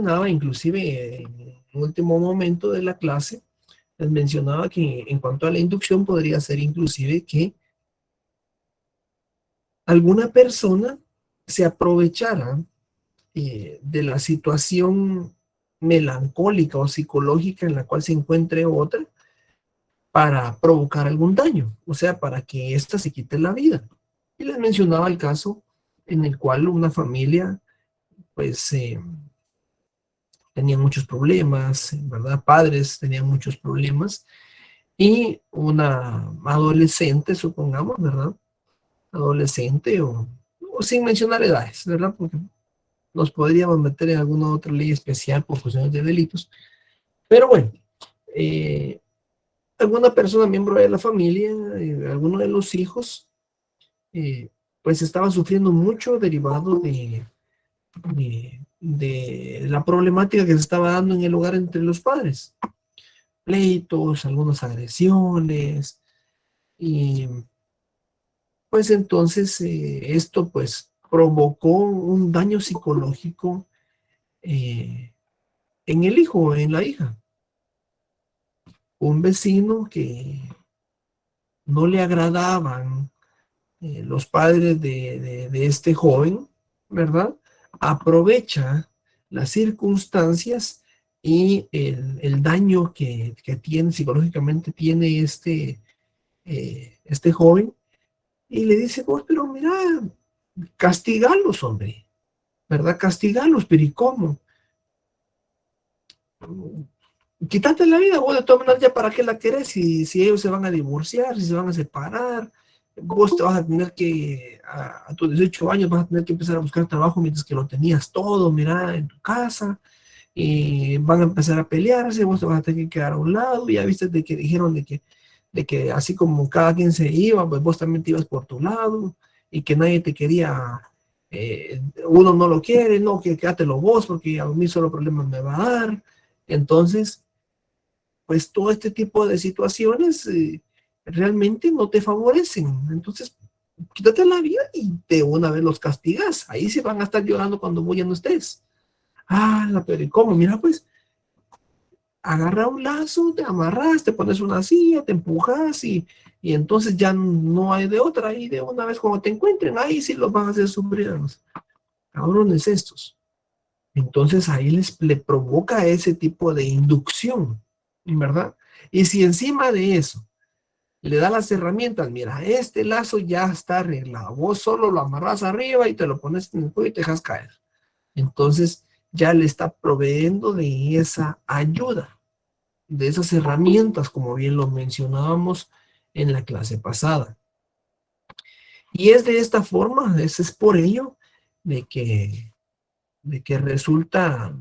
mencionaba, inclusive en el último momento de la clase, les mencionaba que en cuanto a la inducción podría ser inclusive que alguna persona se aprovechara de la situación melancólica o psicológica en la cual se encuentre otra para provocar algún daño, o sea, para que ésta se quite la vida. Y les mencionaba el caso en el cual una familia, pues, tenía muchos problemas, ¿verdad? Padres tenían muchos problemas y una adolescente, supongamos, ¿verdad? Adolescente o sin mencionar edades, ¿verdad? Porque nos podríamos meter en alguna otra ley especial por cuestiones de delitos. Pero bueno, eh, alguna persona, miembro de la familia, alguno de los hijos, pues estaba sufriendo mucho derivado de la problemática que se estaba dando en el hogar entre los padres. Pleitos, algunas agresiones, y pues entonces esto pues provocó un daño psicológico en el hijo, en la hija. Un vecino que no le agradaban los padres de este joven, ¿verdad? Aprovecha las circunstancias y el daño que tiene psicológicamente tiene este joven y le dice, pues, pero mira, castigalos, hombre, ¿verdad? Castigalos, pero ¿y cómo? Quítate la vida, vos de todas maneras ya para qué la querés si ellos se van a divorciar, si se van a separar, vos te vas a tener que, a tus 18 años vas a tener que empezar a buscar trabajo mientras que lo tenías todo, mira, en tu casa, y van a empezar a pelearse, vos te vas a tener que quedar a un lado, ya viste de que dijeron de que así como cada quien se iba, pues vos también te ibas por tu lado, y que nadie te quería, uno no lo quiere, no, que quédatelo vos, porque a mí solo problemas me va a dar. Entonces, pues todo este tipo de situaciones realmente no te favorecen. Entonces, quítate la vida y de una vez los castigas. Ahí se van a estar llorando cuando vos ya no estés. Ah, pero ¿y cómo? Mira, pues, agarra un lazo, te amarras, te pones una silla, te empujas y entonces ya no hay de otra. Y de una vez cuando te encuentren, ahí sí los van a hacer sufrir a los cabrones estos. Entonces ahí le provoca ese tipo de inducción, ¿verdad? Y si encima de eso le da las herramientas, mira, este lazo ya está arreglado, vos solo lo amarras arriba y te lo pones en el cuello y te dejas caer. Entonces ya le está proveyendo de esa ayuda, de esas herramientas, como bien lo mencionábamos en la clase pasada. Y es de esta forma, es por ello de que resulta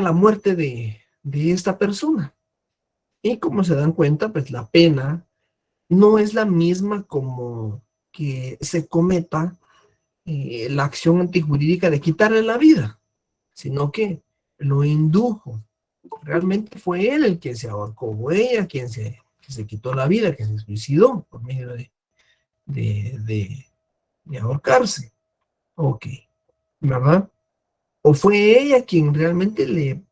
la muerte de esta persona. Y como se dan cuenta, pues la pena no es la misma como que se cometa la acción antijurídica de quitarle la vida, sino que lo indujo. Realmente fue él el que se ahorcó, o ella que se quitó la vida, que se suicidó por medio de ahorcarse. Ok, ¿verdad? O fue ella quien realmente le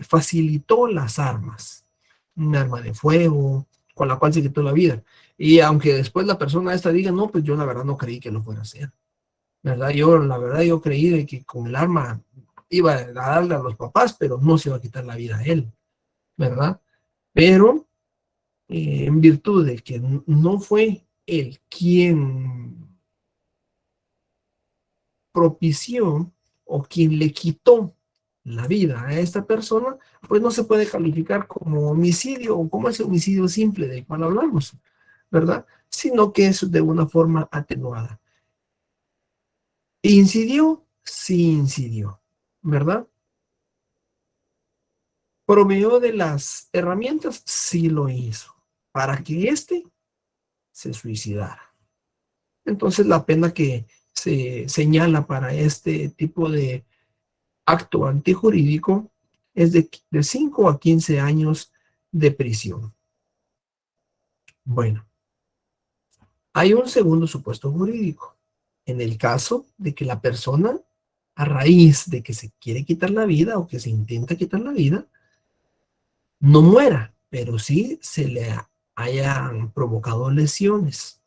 facilitó las armas, un arma de fuego, con la cual se quitó la vida. Y aunque después la persona esta diga, no, pues yo la verdad no creí que lo fuera a hacer, ¿verdad? La verdad yo creí de que con el arma iba a darle a los papás, pero no se iba a quitar la vida a él, ¿verdad? Pero en virtud de que no fue él quien propició o quien le quitó la vida a esta persona, pues no se puede calificar como homicidio o como ese homicidio simple del cual hablamos, ¿verdad? Sino que es de una forma atenuada. ¿Incidió? Sí incidió, ¿verdad? ¿Proveó de las herramientas? Sí lo hizo, para que éste se suicidara. Entonces la pena que se señala para este tipo de acto antijurídico es de 5 a 15 años de prisión. Bueno, hay un segundo supuesto jurídico, en el caso de que la persona, a raíz de que se quiere quitar la vida o que se intenta quitar la vida, no muera, pero sí se le hayan provocado lesiones.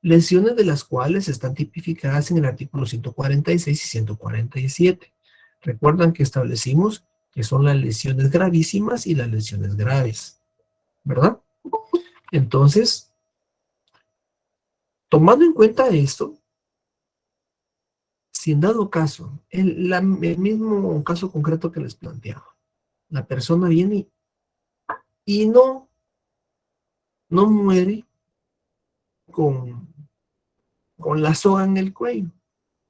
Lesiones de las cuales están tipificadas en el artículo 146 y 147. Recuerdan que establecimos que son las lesiones gravísimas y las lesiones graves, ¿verdad? Entonces, tomando en cuenta esto, si en dado caso, el mismo caso concreto que les planteaba, la persona viene y no muere con, con la soga en el cuello,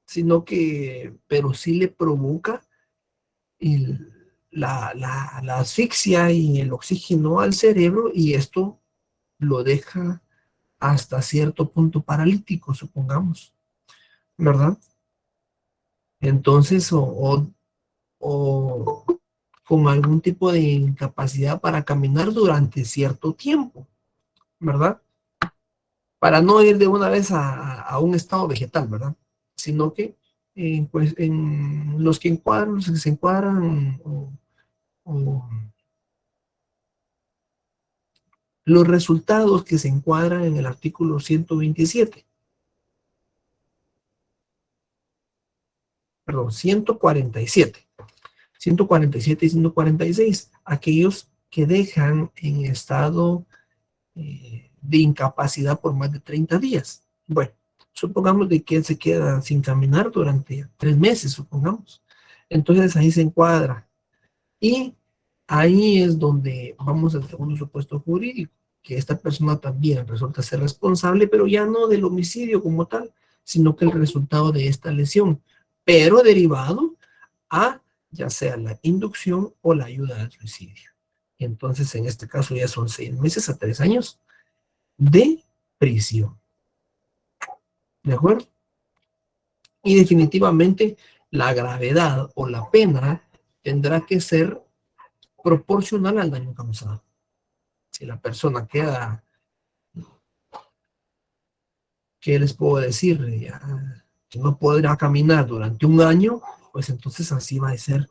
sino que, pero sí le provoca el, la asfixia y el oxígeno al cerebro y esto lo deja hasta cierto punto paralítico, supongamos, ¿verdad? Entonces, o con algún tipo de incapacidad para caminar durante cierto tiempo, ¿verdad? Para no ir de una vez a un estado vegetal, ¿verdad? Sino que pues en los que encuadran, los que se encuadran o los resultados que se encuadran en el artículo 127, perdón, 147 y 146, aquellos que dejan en estado de incapacidad por más de 30 días. Bueno, supongamos de que él se queda sin caminar durante 3 meses, supongamos. Entonces ahí se encuadra. Y ahí es donde vamos al segundo supuesto jurídico, que esta persona también resulta ser responsable, pero ya no del homicidio como tal, sino que el resultado de esta lesión, pero derivado a ya sea la inducción o la ayuda al suicidio. Entonces, en este caso ya son 6 meses a 3 años de prisión. ¿De acuerdo? Y definitivamente la gravedad o la pena tendrá que ser proporcional al daño causado. Si la persona queda, ¿qué les puedo decir? Ya, que no podrá caminar durante un año, pues entonces así va a ser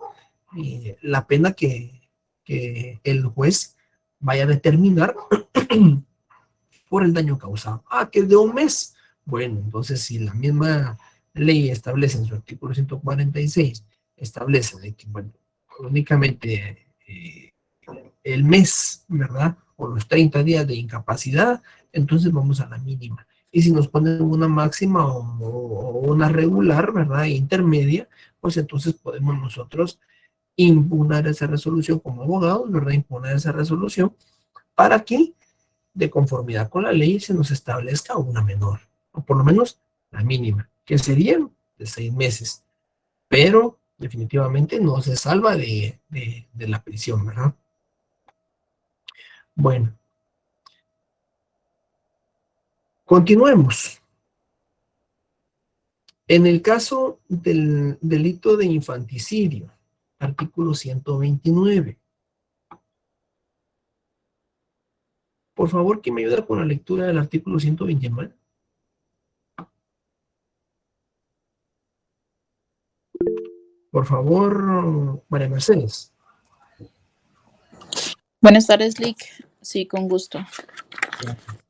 la pena que el juez vaya a determinar por el daño causado. Ah, que es de un mes. Bueno, entonces si la misma ley establece en su artículo 146, establece de que, bueno, únicamente el mes, ¿verdad? O los 30 días de incapacidad, entonces vamos a la mínima. Y si nos ponen una máxima o una regular, ¿verdad? Intermedia, pues entonces podemos nosotros impugnar esa resolución como abogados, ¿verdad? Impugnar esa resolución para que de conformidad con la ley se nos establezca una menor, o por lo menos la mínima, que serían de 6 meses, pero definitivamente no se salva de la prisión, ¿verdad? Bueno, continuemos. En el caso del delito de infanticidio, artículo 129. Por favor, ¿quién me ayuda con la lectura del artículo 129? Por favor, María Mercedes. Buenas tardes, Lick. Sí, con gusto.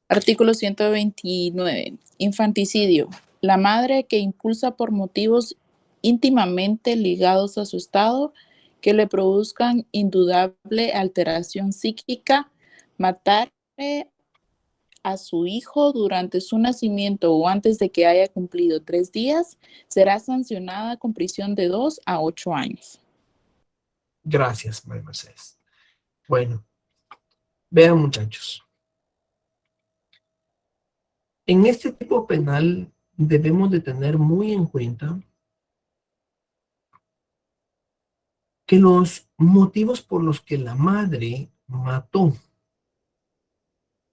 Artículo 129. Infanticidio. La madre que impulsa por motivos íntimamente ligados a su estado que le produzcan indudable alteración psíquica, matar a su hijo durante su nacimiento o antes de que haya cumplido 3 días, será sancionada con prisión de 2 a 8 años. Gracias, María Mercedes. Bueno, vean muchachos. En este tipo penal debemos de tener muy en cuenta que los motivos por los que la madre mató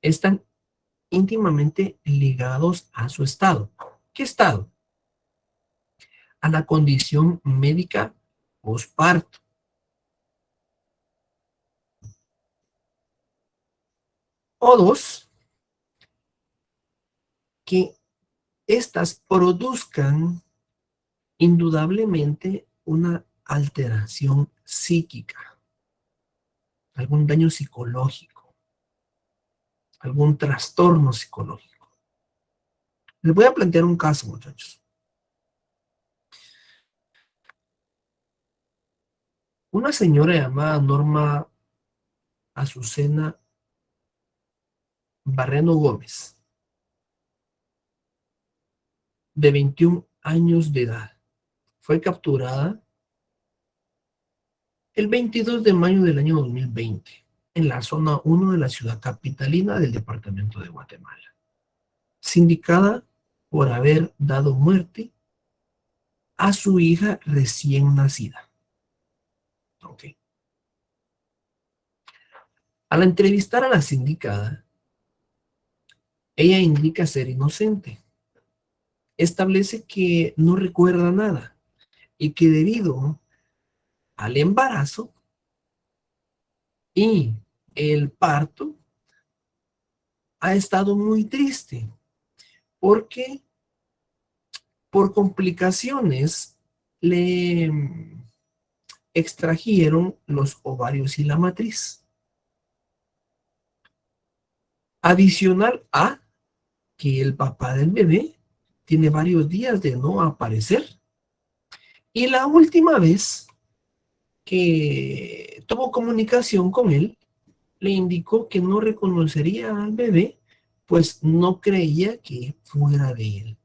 están íntimamente ligados a su estado. ¿Qué estado? A la condición médica posparto. O dos, que estas produzcan indudablemente una alteración psíquica, algún daño psicológico, algún trastorno psicológico. Les voy a plantear un caso, muchachos. Una señora llamada Norma Azucena Barreno Gómez, de 21 años de edad, fue capturada el 22 de mayo del año 2020 en la zona 1 de la ciudad capitalina del departamento de Guatemala, sindicada por haber dado muerte a su hija recién nacida. Ok. Al entrevistar a la sindicada, ella indica ser inocente. Establece que no recuerda nada y que debido al embarazo y el parto ha estado muy triste porque por complicaciones le extrajeron los ovarios y la matriz. Adicional a que el papá del bebé tiene varios días de no aparecer. Y la última vez que tuvo comunicación con él, le indicó que no reconocería al bebé, pues no creía que fuera de él.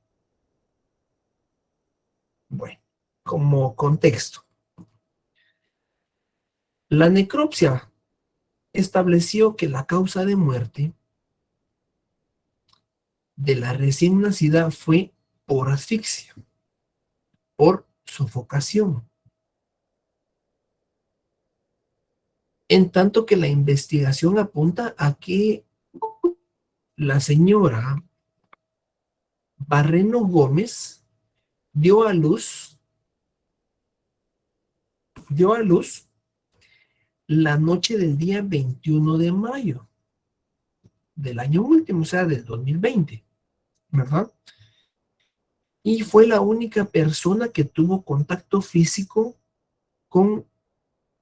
Bueno, como contexto, la necropsia estableció que la causa de muerte de la recién nacida fue por asfixia, por sofocación. En tanto que la investigación apunta a que la señora Barreno Gómez dio a luz la noche del día 21 de mayo del año último, o sea, del 2020, ¿verdad? Y fue la única persona que tuvo contacto físico con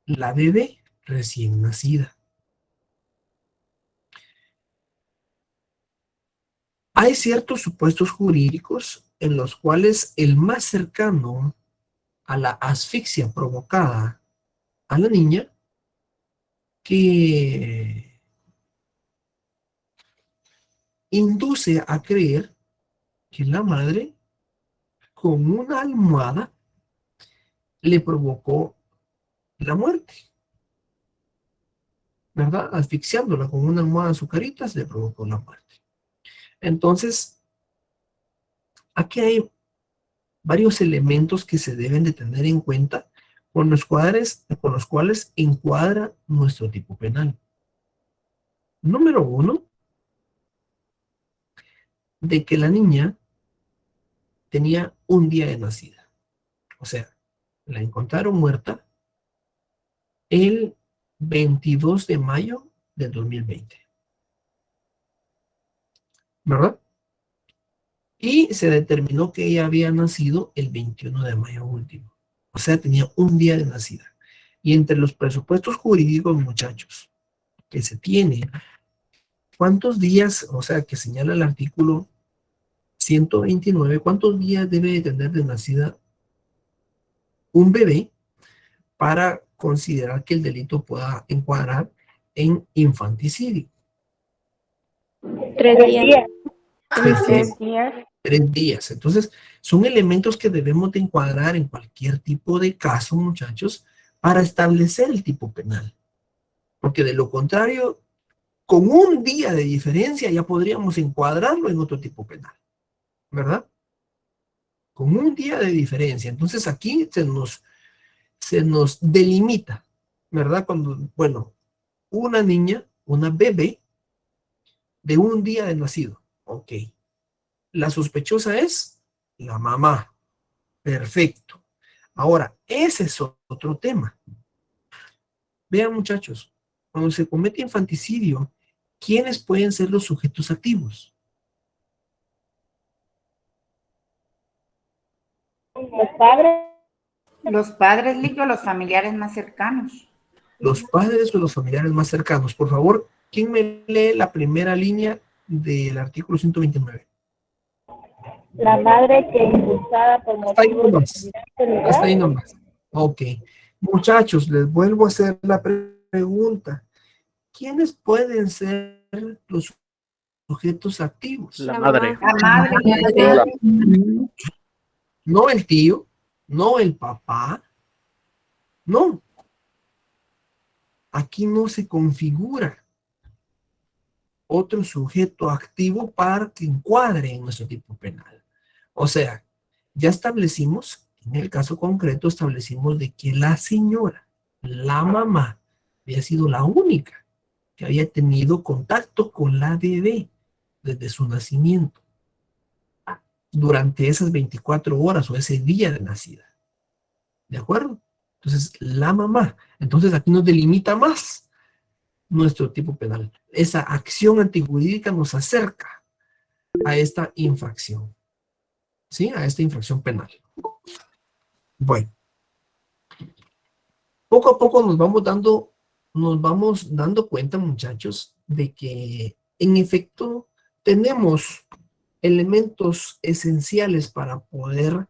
la bebé recién nacida. Hay ciertos supuestos jurídicos en los cuales el más cercano a la asfixia provocada a la niña que induce a creer que la madre con una almohada le provocó la muerte, ¿verdad? Asfixiándola con una almohada de azucaritas le provocó la muerte. Entonces, aquí hay varios elementos que se deben de tener en cuenta con los cuales encuadra nuestro tipo penal. Número uno, de que la niña tenía un día de nacida. O sea, la encontraron muerta el 22 de mayo del 2020, ¿verdad? Y se determinó que ella había nacido el 21 de mayo último. O sea, tenía un día de nacida. Y entre los presupuestos jurídicos, muchachos, que se tiene, ¿cuántos días, o sea, que señala el artículo 129, cuántos días debe de tener de nacida un bebé para considerar que el delito pueda encuadrar en infanticidio? 3 días. Tres días. 3 días. 3 días. Entonces, son elementos que debemos de encuadrar en cualquier tipo de caso, muchachos, para establecer el tipo penal. Porque de lo contrario, con un día de diferencia ya podríamos encuadrarlo en otro tipo penal, ¿verdad? Con un día de diferencia. Entonces aquí se nos delimita, ¿verdad? Cuando, bueno, una niña, una bebé de un día de nacido. Ok. La sospechosa es la mamá. Perfecto. Ahora, ese es otro tema. Vean, muchachos, cuando se comete infanticidio, ¿quiénes pueden ser los sujetos activos? Los padres, Lick, los familiares más cercanos. Los padres o los familiares más cercanos. Por favor, ¿quién me lee la primera línea del artículo 129? La madre que impulsada por Hasta ahí motivos nomás. de Hasta ahí nomás. Ok. Muchachos, les vuelvo a hacer la pregunta. ¿Quiénes pueden ser los sujetos activos? La madre. La madre. No el tío, no el papá, no. Aquí no se configura otro sujeto activo para que encuadre en nuestro tipo penal. O sea, ya establecimos, en el caso concreto, establecimos de que la señora, la mamá, había sido la única que había tenido contacto con la bebé desde su nacimiento, durante esas 24 horas o ese día de nacida. ¿De acuerdo? Entonces, la mamá. Entonces, aquí nos delimita más nuestro tipo penal. Esa acción antijurídica nos acerca a esta infracción. ¿Sí? A esta infracción penal. Bueno. Poco a poco nos vamos dando cuenta, muchachos, de que en efecto tenemos elementos esenciales para poder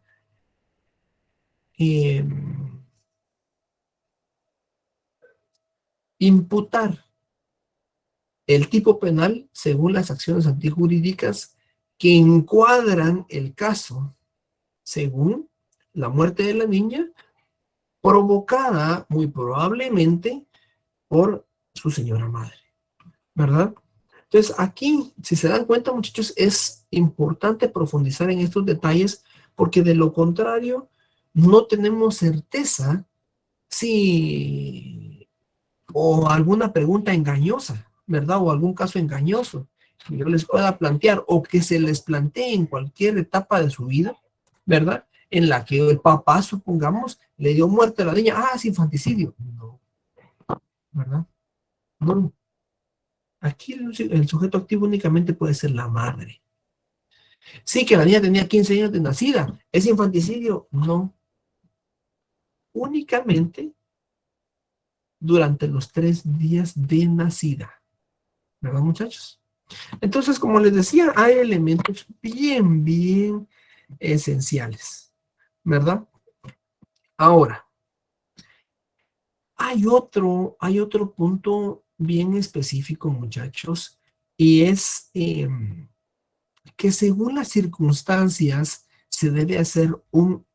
imputar el tipo penal según las acciones antijurídicas que encuadran el caso según la muerte de la niña provocada muy probablemente por su señora madre, ¿verdad? Entonces aquí, si se dan cuenta, muchachos, es importante profundizar en estos detalles porque de lo contrario no tenemos certeza si o alguna pregunta engañosa, ¿verdad? O algún caso engañoso que yo les pueda plantear o que se les plantee en cualquier etapa de su vida, ¿verdad? En la que el papá, supongamos, le dio muerte a la niña. Ah, es infanticidio. No, ¿verdad? No. Aquí el sujeto activo únicamente puede ser la madre. Sí, que la niña tenía 15 años de nacida. ¿Es infanticidio? No. Únicamente durante los 3 días de nacida. ¿Verdad, muchachos? Entonces, como les decía, hay elementos bien esenciales. ¿Verdad? Ahora, hay otro punto bien específico, muchachos, y es que según las circunstancias se debe hacer un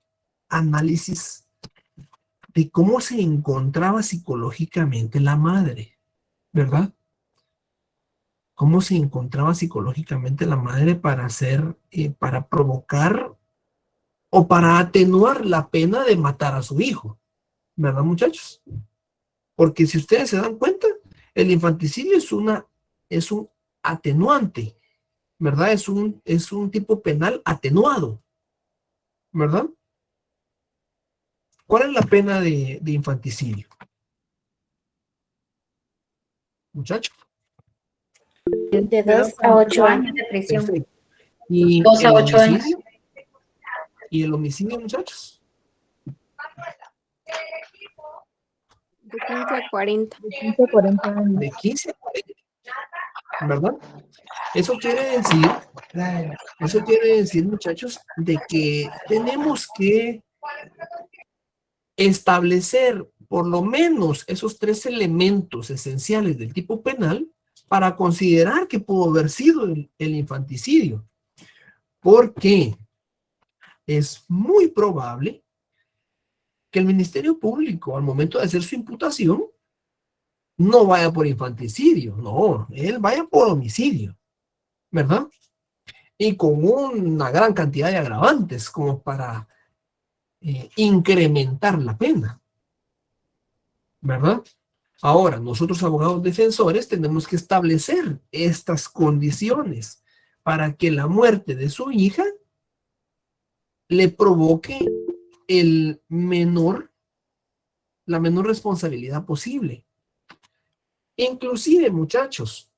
análisis de cómo se encontraba psicológicamente la madre, ¿verdad? Cómo se encontraba psicológicamente la madre para hacer, para provocar o para atenuar la pena de matar a su hijo, ¿verdad, muchachos? Porque si ustedes se dan cuenta, el infanticidio es un atenuante, ¿verdad? Es un tipo penal atenuado, ¿verdad? ¿Cuál es la pena de infanticidio? Muchachos. De 2 a 8 años. De prisión. Perfecto. ¿Y 2 a el 8 años. homicidio? ¿Y el homicidio, muchachos? De 15 a 40. De 15 a 40, ¿verdad? Eso quiere decir, muchachos, de que tenemos que establecer por lo menos esos 3 elementos esenciales del tipo penal para considerar que pudo haber sido el infanticidio. Porque es muy probable que el Ministerio Público, al momento de hacer su imputación, no vaya por infanticidio, no, él vaya por homicidio, ¿verdad? Y con una gran cantidad de agravantes como para incrementar la pena, ¿verdad? Ahora, nosotros abogados defensores tenemos que establecer estas condiciones para que la muerte de su hija le provoque la menor responsabilidad posible. Inclusive, muchachos,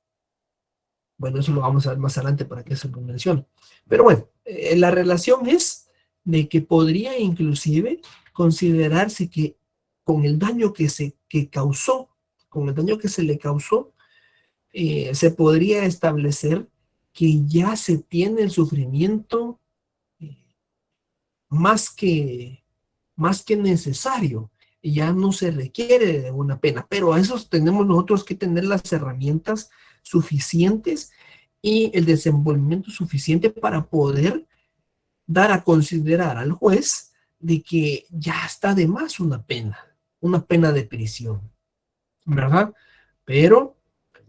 bueno, eso lo vamos a ver más adelante para que se lo mencione. Pero bueno, la relación es de que podría inclusive considerarse que con el daño que causó, con el daño que se le causó, se podría establecer que ya se tiene el sufrimiento eh, más que, más que necesario, y ya no se requiere de una pena, pero a eso tenemos nosotros que tener las herramientas suficientes y el desenvolvimiento suficiente para poder dar a considerar al juez de que ya está de más una pena de prisión, ¿verdad? Pero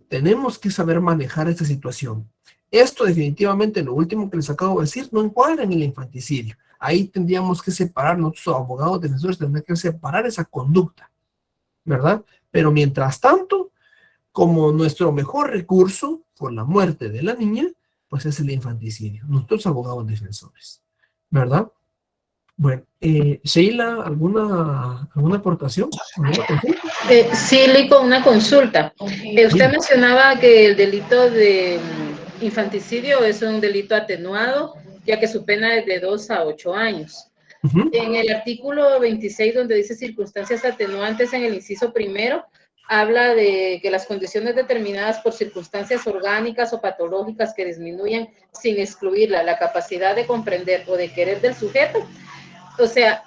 tenemos que saber manejar esta situación. Esto definitivamente, lo último que les acabo de decir, no encuadra en el infanticidio. Ahí tendríamos que separar, nosotros abogados defensores tendríamos que separar esa conducta, ¿verdad? Pero mientras tanto, como nuestro mejor recurso por la muerte de la niña, pues es el infanticidio. Nosotros abogados defensores, ¿verdad? Bueno, Sheila, ¿alguna aportación? ¿Alguna consulta? Sí, Lico, una consulta. Usted mencionaba que el delito de infanticidio es un delito atenuado, ya que su pena es de 2 a 8 años. Ujú. En el artículo 26, donde dice circunstancias atenuantes, en el inciso primero, habla de que las condiciones determinadas por circunstancias orgánicas o patológicas que disminuyan sin excluir la capacidad de comprender o de querer del sujeto. O sea,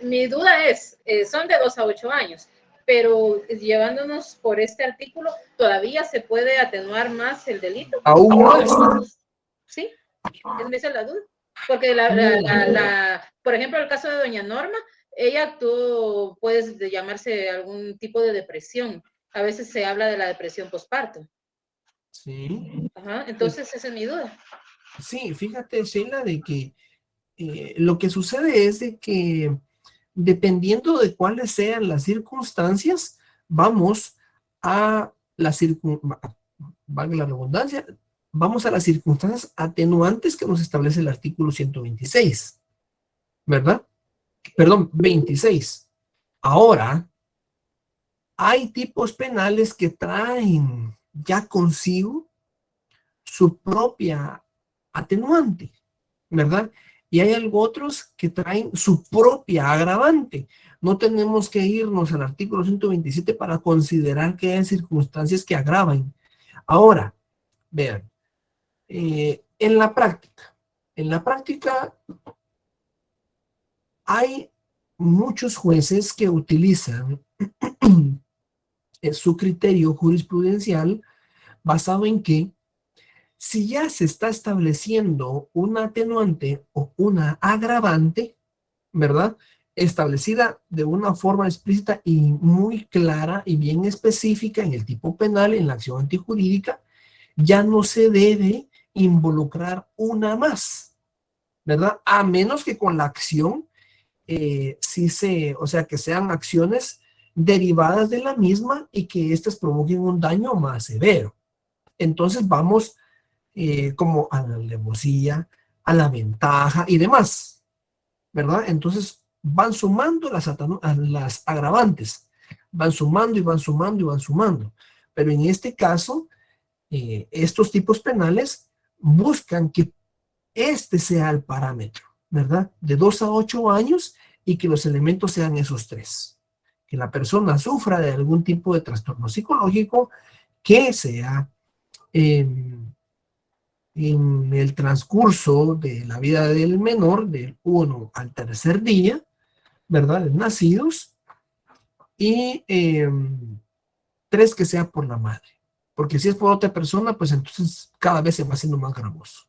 mi duda es, son de 2 a 8 años, pero llevándonos por este artículo, ¿todavía se puede atenuar más el delito? Aún más. Sí, esa es la duda. Porque por ejemplo, el caso de doña Norma, ella tuvo, puede llamarse algún tipo de depresión. A veces se habla de la depresión postparto. Sí. Ajá, entonces esa es mi duda. Sí, fíjate, Sheila, de que lo que sucede es de que dependiendo de cuáles sean las circunstancias, vamos a valga la redundancia, vamos a las circunstancias atenuantes que nos establece el artículo 126, ¿verdad? Perdón, 26. Ahora, hay tipos penales que traen ya consigo su propia atenuante, ¿verdad? Y hay algo otros que traen su propia agravante. No tenemos que irnos al artículo 127 para considerar que hay circunstancias que agravan. Ahora, vean, en la práctica hay muchos jueces que utilizan su criterio jurisprudencial basado en que si ya se está estableciendo una atenuante o una agravante, ¿verdad? Establecida de una forma explícita y muy clara y bien específica en el tipo penal, en la acción antijurídica, ya no se debe involucrar una más, ¿verdad? A menos que con la acción, o sea, que sean acciones derivadas de la misma y que éstas provoquen un daño más severo. Entonces vamos como a la alevosía, a la ventaja y demás, ¿verdad? Entonces van sumando las agravantes, van sumando y van sumando y van sumando. Pero en este caso, estos tipos penales buscan que este sea el parámetro, ¿verdad? De 2 a 8 años y que los elementos sean esos tres. Que la persona sufra de algún tipo de trastorno psicológico que sea en el transcurso de la vida del menor, del 1 al tercer día, ¿verdad? De nacidos, y 3 que sea por la madre. Porque si es por otra persona, pues entonces cada vez se va haciendo más gravoso,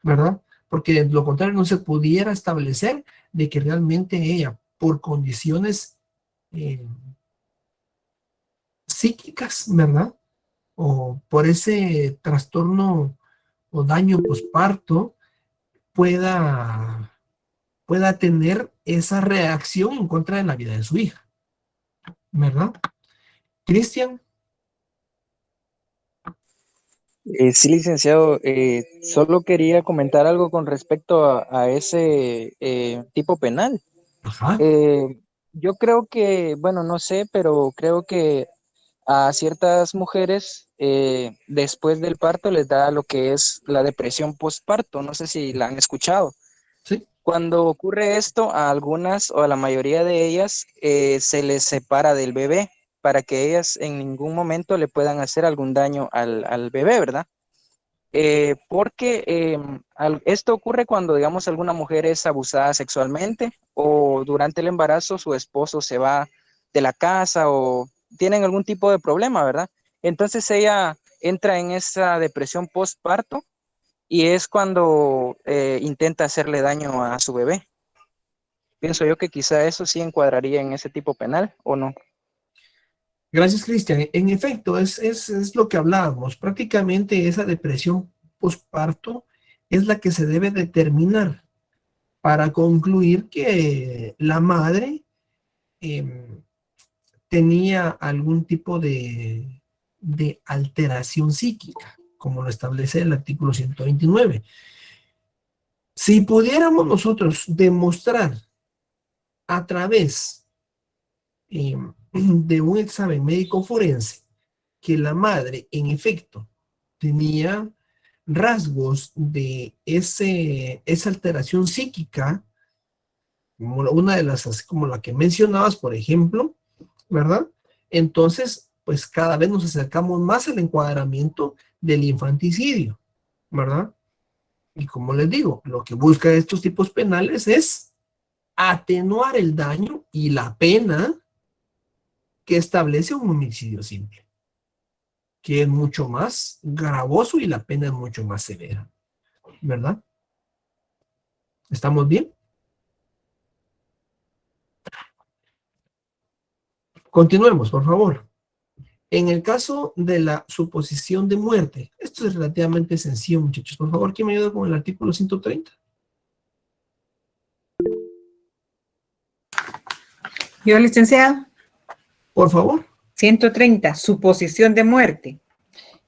¿verdad? Porque de lo contrario no se pudiera establecer de que realmente ella, por condiciones psíquicas, ¿verdad? O por ese trastorno o daño posparto, pueda tener esa reacción en contra de la vida de su hija, ¿verdad? Cristian. Sí, licenciado, solo quería comentar algo con respecto a ese tipo penal. Ajá. Yo creo que, bueno, no sé, pero creo que a ciertas mujeres después del parto les da lo que es la depresión postparto. No sé si la han escuchado. Cuando ocurre esto, a algunas o a la mayoría de ellas se les separa del bebé para que ellas en ningún momento le puedan hacer algún daño al bebé, ¿verdad? Porque esto ocurre cuando, digamos, alguna mujer es abusada sexualmente o durante el embarazo su esposo se va de la casa o tienen algún tipo de problema, ¿verdad? Entonces ella entra en esa depresión postparto y es cuando intenta hacerle daño a su bebé. Pienso yo que quizá eso sí encuadraría en ese tipo penal, ¿o no? Gracias, Cristian. En efecto, es lo que hablábamos. Prácticamente esa depresión postparto es la que se debe determinar para concluir que la madre tenía algún tipo de alteración psíquica, como lo establece el artículo 129. Si pudiéramos nosotros demostrar a través de un examen médico forense que la madre en efecto tenía rasgos de esa alteración psíquica, como una de las, así como la que mencionabas, por ejemplo, ¿verdad? Entonces, pues cada vez nos acercamos más al encuadramiento del infanticidio, ¿verdad? Y como les digo, lo que busca estos tipos penales es atenuar el daño y la pena que establece un homicidio simple, que es mucho más gravoso y la pena es mucho más severa, ¿verdad? ¿Estamos bien? Continuemos, por favor. En el caso de la suposición de muerte, esto es relativamente sencillo, muchachos. Por favor, ¿quién me ayuda con el artículo 130? Yo, licenciado. Por favor. 130. Suposición de muerte.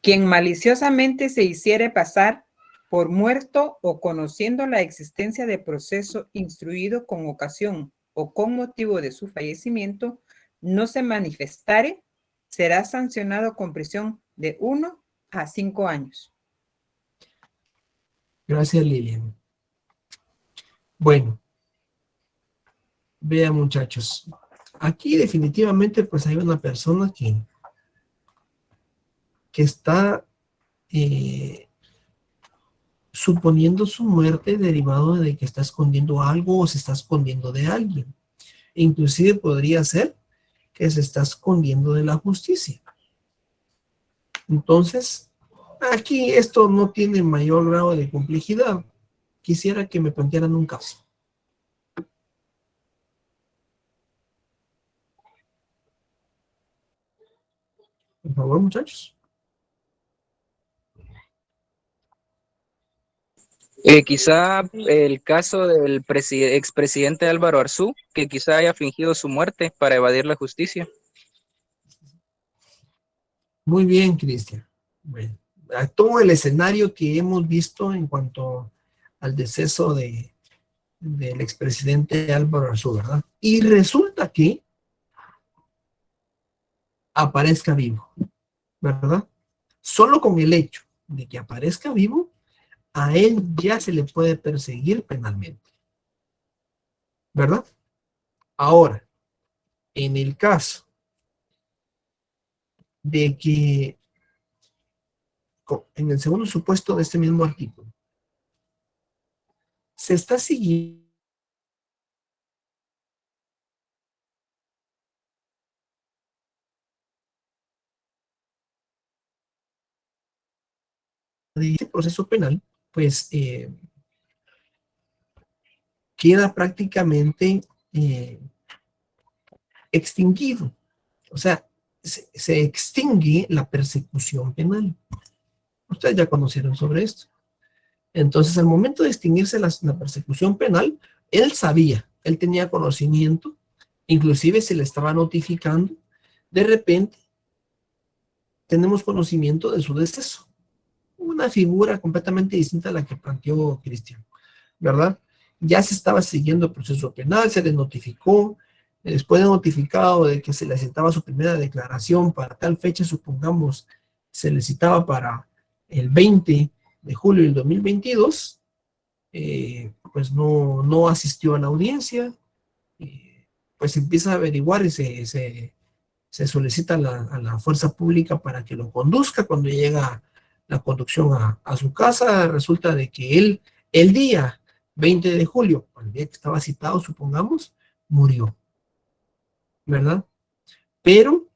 Quien maliciosamente se hiciere pasar por muerto o conociendo la existencia de proceso instruido con ocasión o con motivo de su fallecimiento, no se manifestare, será sancionado con prisión de 1 a 5 años. Gracias, Lilian. Bueno, vean, muchachos. Aquí definitivamente pues hay una persona que está suponiendo su muerte derivado de que está escondiendo algo o se está escondiendo de alguien. Inclusive podría ser que se está escondiendo de la justicia. Entonces, aquí esto no tiene mayor grado de complejidad. Quisiera que me plantearan un caso. Por favor, muchachos. Quizá el caso del expresidente Álvaro Arzú, que quizá haya fingido su muerte para evadir la justicia. Muy bien, Cristian. Bueno, todo el escenario que hemos visto en cuanto al deceso del expresidente Álvaro Arzú, ¿verdad? Y resulta que aparezca vivo, ¿verdad? Solo con el hecho de que aparezca vivo, a él ya se le puede perseguir penalmente, ¿verdad? Ahora, en el caso de que, en el segundo supuesto de este mismo artículo, se está siguiendo de este proceso penal, pues queda prácticamente extinguido. O sea, se extingue la persecución penal. Ustedes ya conocieron sobre esto. Entonces, al momento de extinguirse la persecución penal, él sabía, él tenía conocimiento, inclusive se le estaba notificando. De repente, tenemos conocimiento de su deceso. Una figura completamente distinta a la que planteó Cristian, ¿verdad? Ya se estaba siguiendo el proceso penal, se le notificó, después de notificado de que se le citaba su primera declaración para tal fecha, supongamos, se le citaba para el 20 de julio del 2022, pues no asistió a la audiencia, pues empieza a averiguar y se solicita a la fuerza pública para que lo conduzca. Cuando llega la conducción a su casa, resulta de que él, el día 20 de julio, el día que estaba citado, supongamos, murió, ¿verdad? Pero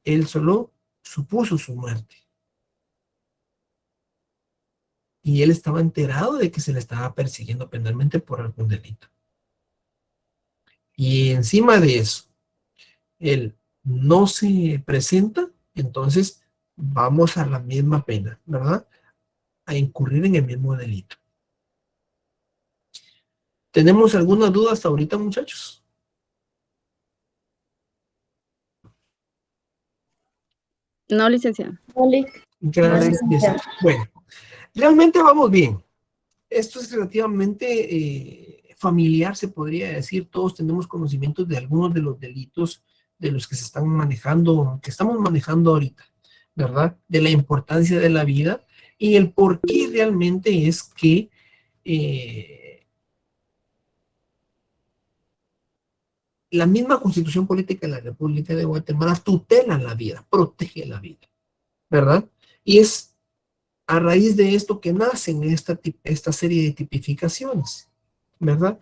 él solo supuso su muerte. Y él estaba enterado de que se le estaba persiguiendo penalmente por algún delito. Y encima de eso, él no se presenta, entonces vamos a la misma pena, ¿verdad? A incurrir en el mismo delito. ¿Tenemos alguna duda hasta ahorita, muchachos? No, licenciado. Gracias. Bueno, realmente vamos bien. Esto es relativamente familiar, se podría decir. Todos tenemos conocimientos de algunos de los delitos de los que se están manejando, que estamos manejando ahorita, ¿verdad? De la importancia de la vida y el por qué realmente es que la misma Constitución Política de la República de Guatemala tutela la vida, protege la vida, ¿verdad? Y es a raíz de esto que nacen esta serie de tipificaciones, ¿verdad?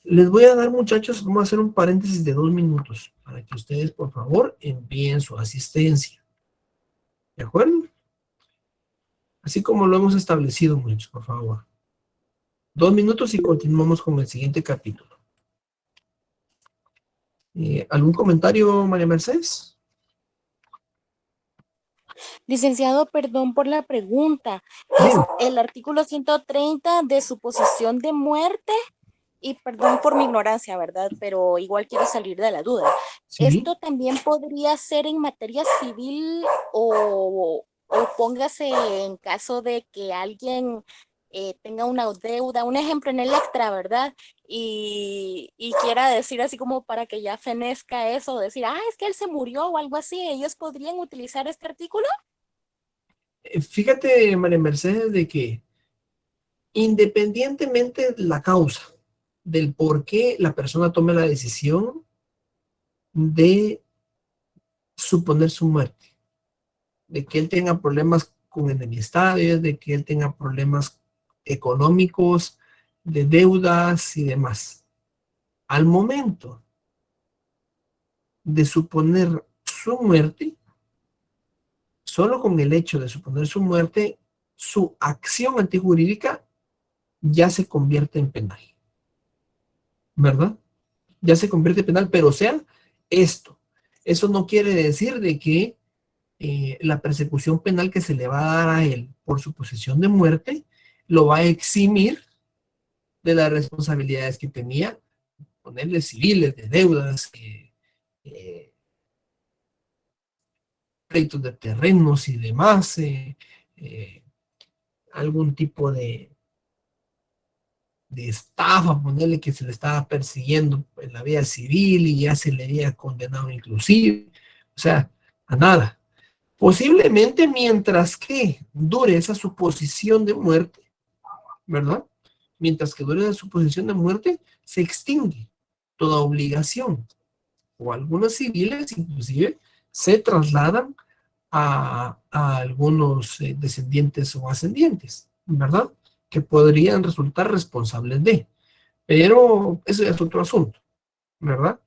Les voy a dar, muchachos, vamos a hacer un paréntesis de 2 minutos para que ustedes, por favor, envíen su asistencia. ¿De acuerdo? Así como lo hemos establecido, muchachos, por favor. 2 minutos y continuamos con el siguiente capítulo. ¿Algún comentario, María Mercedes? Licenciado, perdón por la pregunta. Bien. El artículo 130 de suposición de muerte, y perdón por mi ignorancia, ¿verdad? Pero igual quiero salir de la duda. Sí. ¿Esto también podría ser en materia civil o póngase en caso de que alguien tenga una deuda, un ejemplo en Electra, ¿verdad? Y quiera decir así como para que ya fenezca eso, decir, es que él se murió o algo así, ¿ellos podrían utilizar este artículo? Fíjate, María Mercedes, de que independientemente de la causa, del por qué la persona tome la decisión de suponer su muerte, de que él tenga problemas con enemistades, de que él tenga problemas económicos, de deudas y demás. Al momento de suponer su muerte, solo con el hecho de suponer su muerte, su acción antijurídica ya se convierte en penal, ¿verdad? Ya se convierte en penal, pero o sea, esto. Eso no quiere decir de que la persecución penal que se le va a dar a él por su posesión de muerte lo va a eximir de las responsabilidades que tenía, ponerle civiles, de deudas, créditos de terrenos y demás, algún tipo de estafa, ponerle que se le estaba persiguiendo en la vía civil y ya se le había condenado inclusive, o sea, a nada. Posiblemente mientras que dure esa suposición de muerte, ¿verdad? Mientras que dure la suposición de muerte, se extingue toda obligación. O algunos civiles inclusive se trasladan a algunos descendientes o ascendientes, ¿verdad? Que podrían resultar responsables de. Pero eso ya es otro asunto, ¿verdad?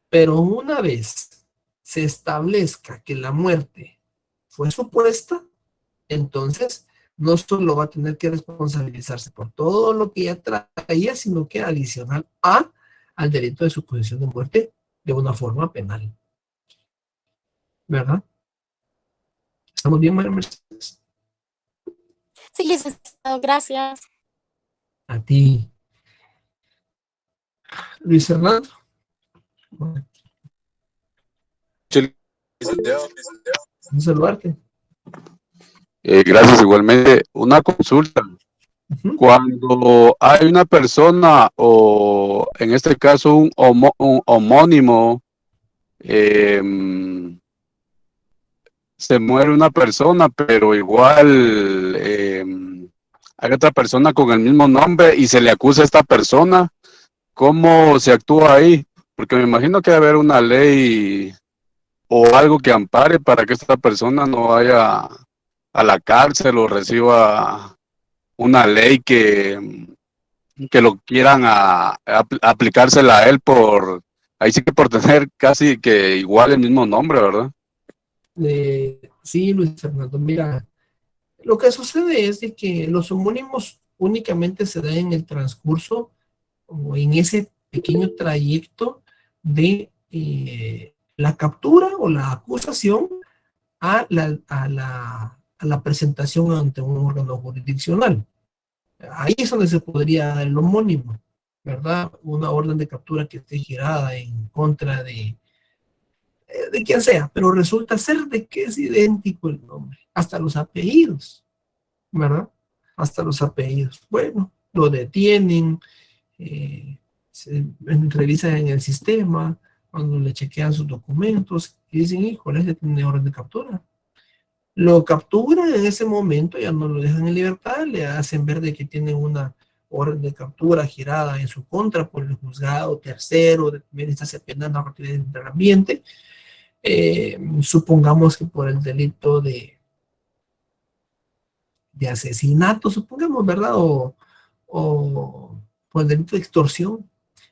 Pero una vez se establezca que la muerte fue supuesta, entonces no solo va a tener que responsabilizarse por todo lo que ya traía, sino que adicional al delito de suposición de muerte de una forma penal. ¿Verdad? ¿Estamos bien, María Mercedes? Sí, licenciado, gracias. A ti. Luis Fernando. Un saludarte. Gracias igualmente. Una consulta. Cuando hay una persona o en este caso un homónimo, se muere una persona, pero igual hay otra persona con el mismo nombre y se le acusa a esta persona, ¿cómo se actúa ahí? Porque me imagino que debe haber una ley o algo que ampare para que esta persona no vaya a la cárcel o reciba una ley que lo quieran aplicársela a él ahí sí que por tener casi que igual el mismo nombre, ¿verdad? Sí, Luis Fernando, mira, lo que sucede es de que los homónimos únicamente se dan en el transcurso o en ese pequeño trayecto de la captura o la acusación a la presentación ante un órgano jurisdiccional. Ahí es donde se podría dar el homónimo, ¿verdad? Una orden de captura que esté girada en contra de quien sea, pero resulta ser de que es idéntico el nombre, hasta los apellidos, ¿verdad? Hasta los apellidos. Bueno, lo detienen, se revisan en el sistema, cuando le chequean sus documentos y dicen, híjole, ese tiene orden de captura. Lo capturan en ese momento, ya no lo dejan en libertad, le hacen ver de que tienen una orden de captura girada en su contra por el juzgado tercero de primera instancia penal a partir del ambiente. Supongamos que por el delito de asesinato, supongamos, ¿verdad? O por el delito de extorsión.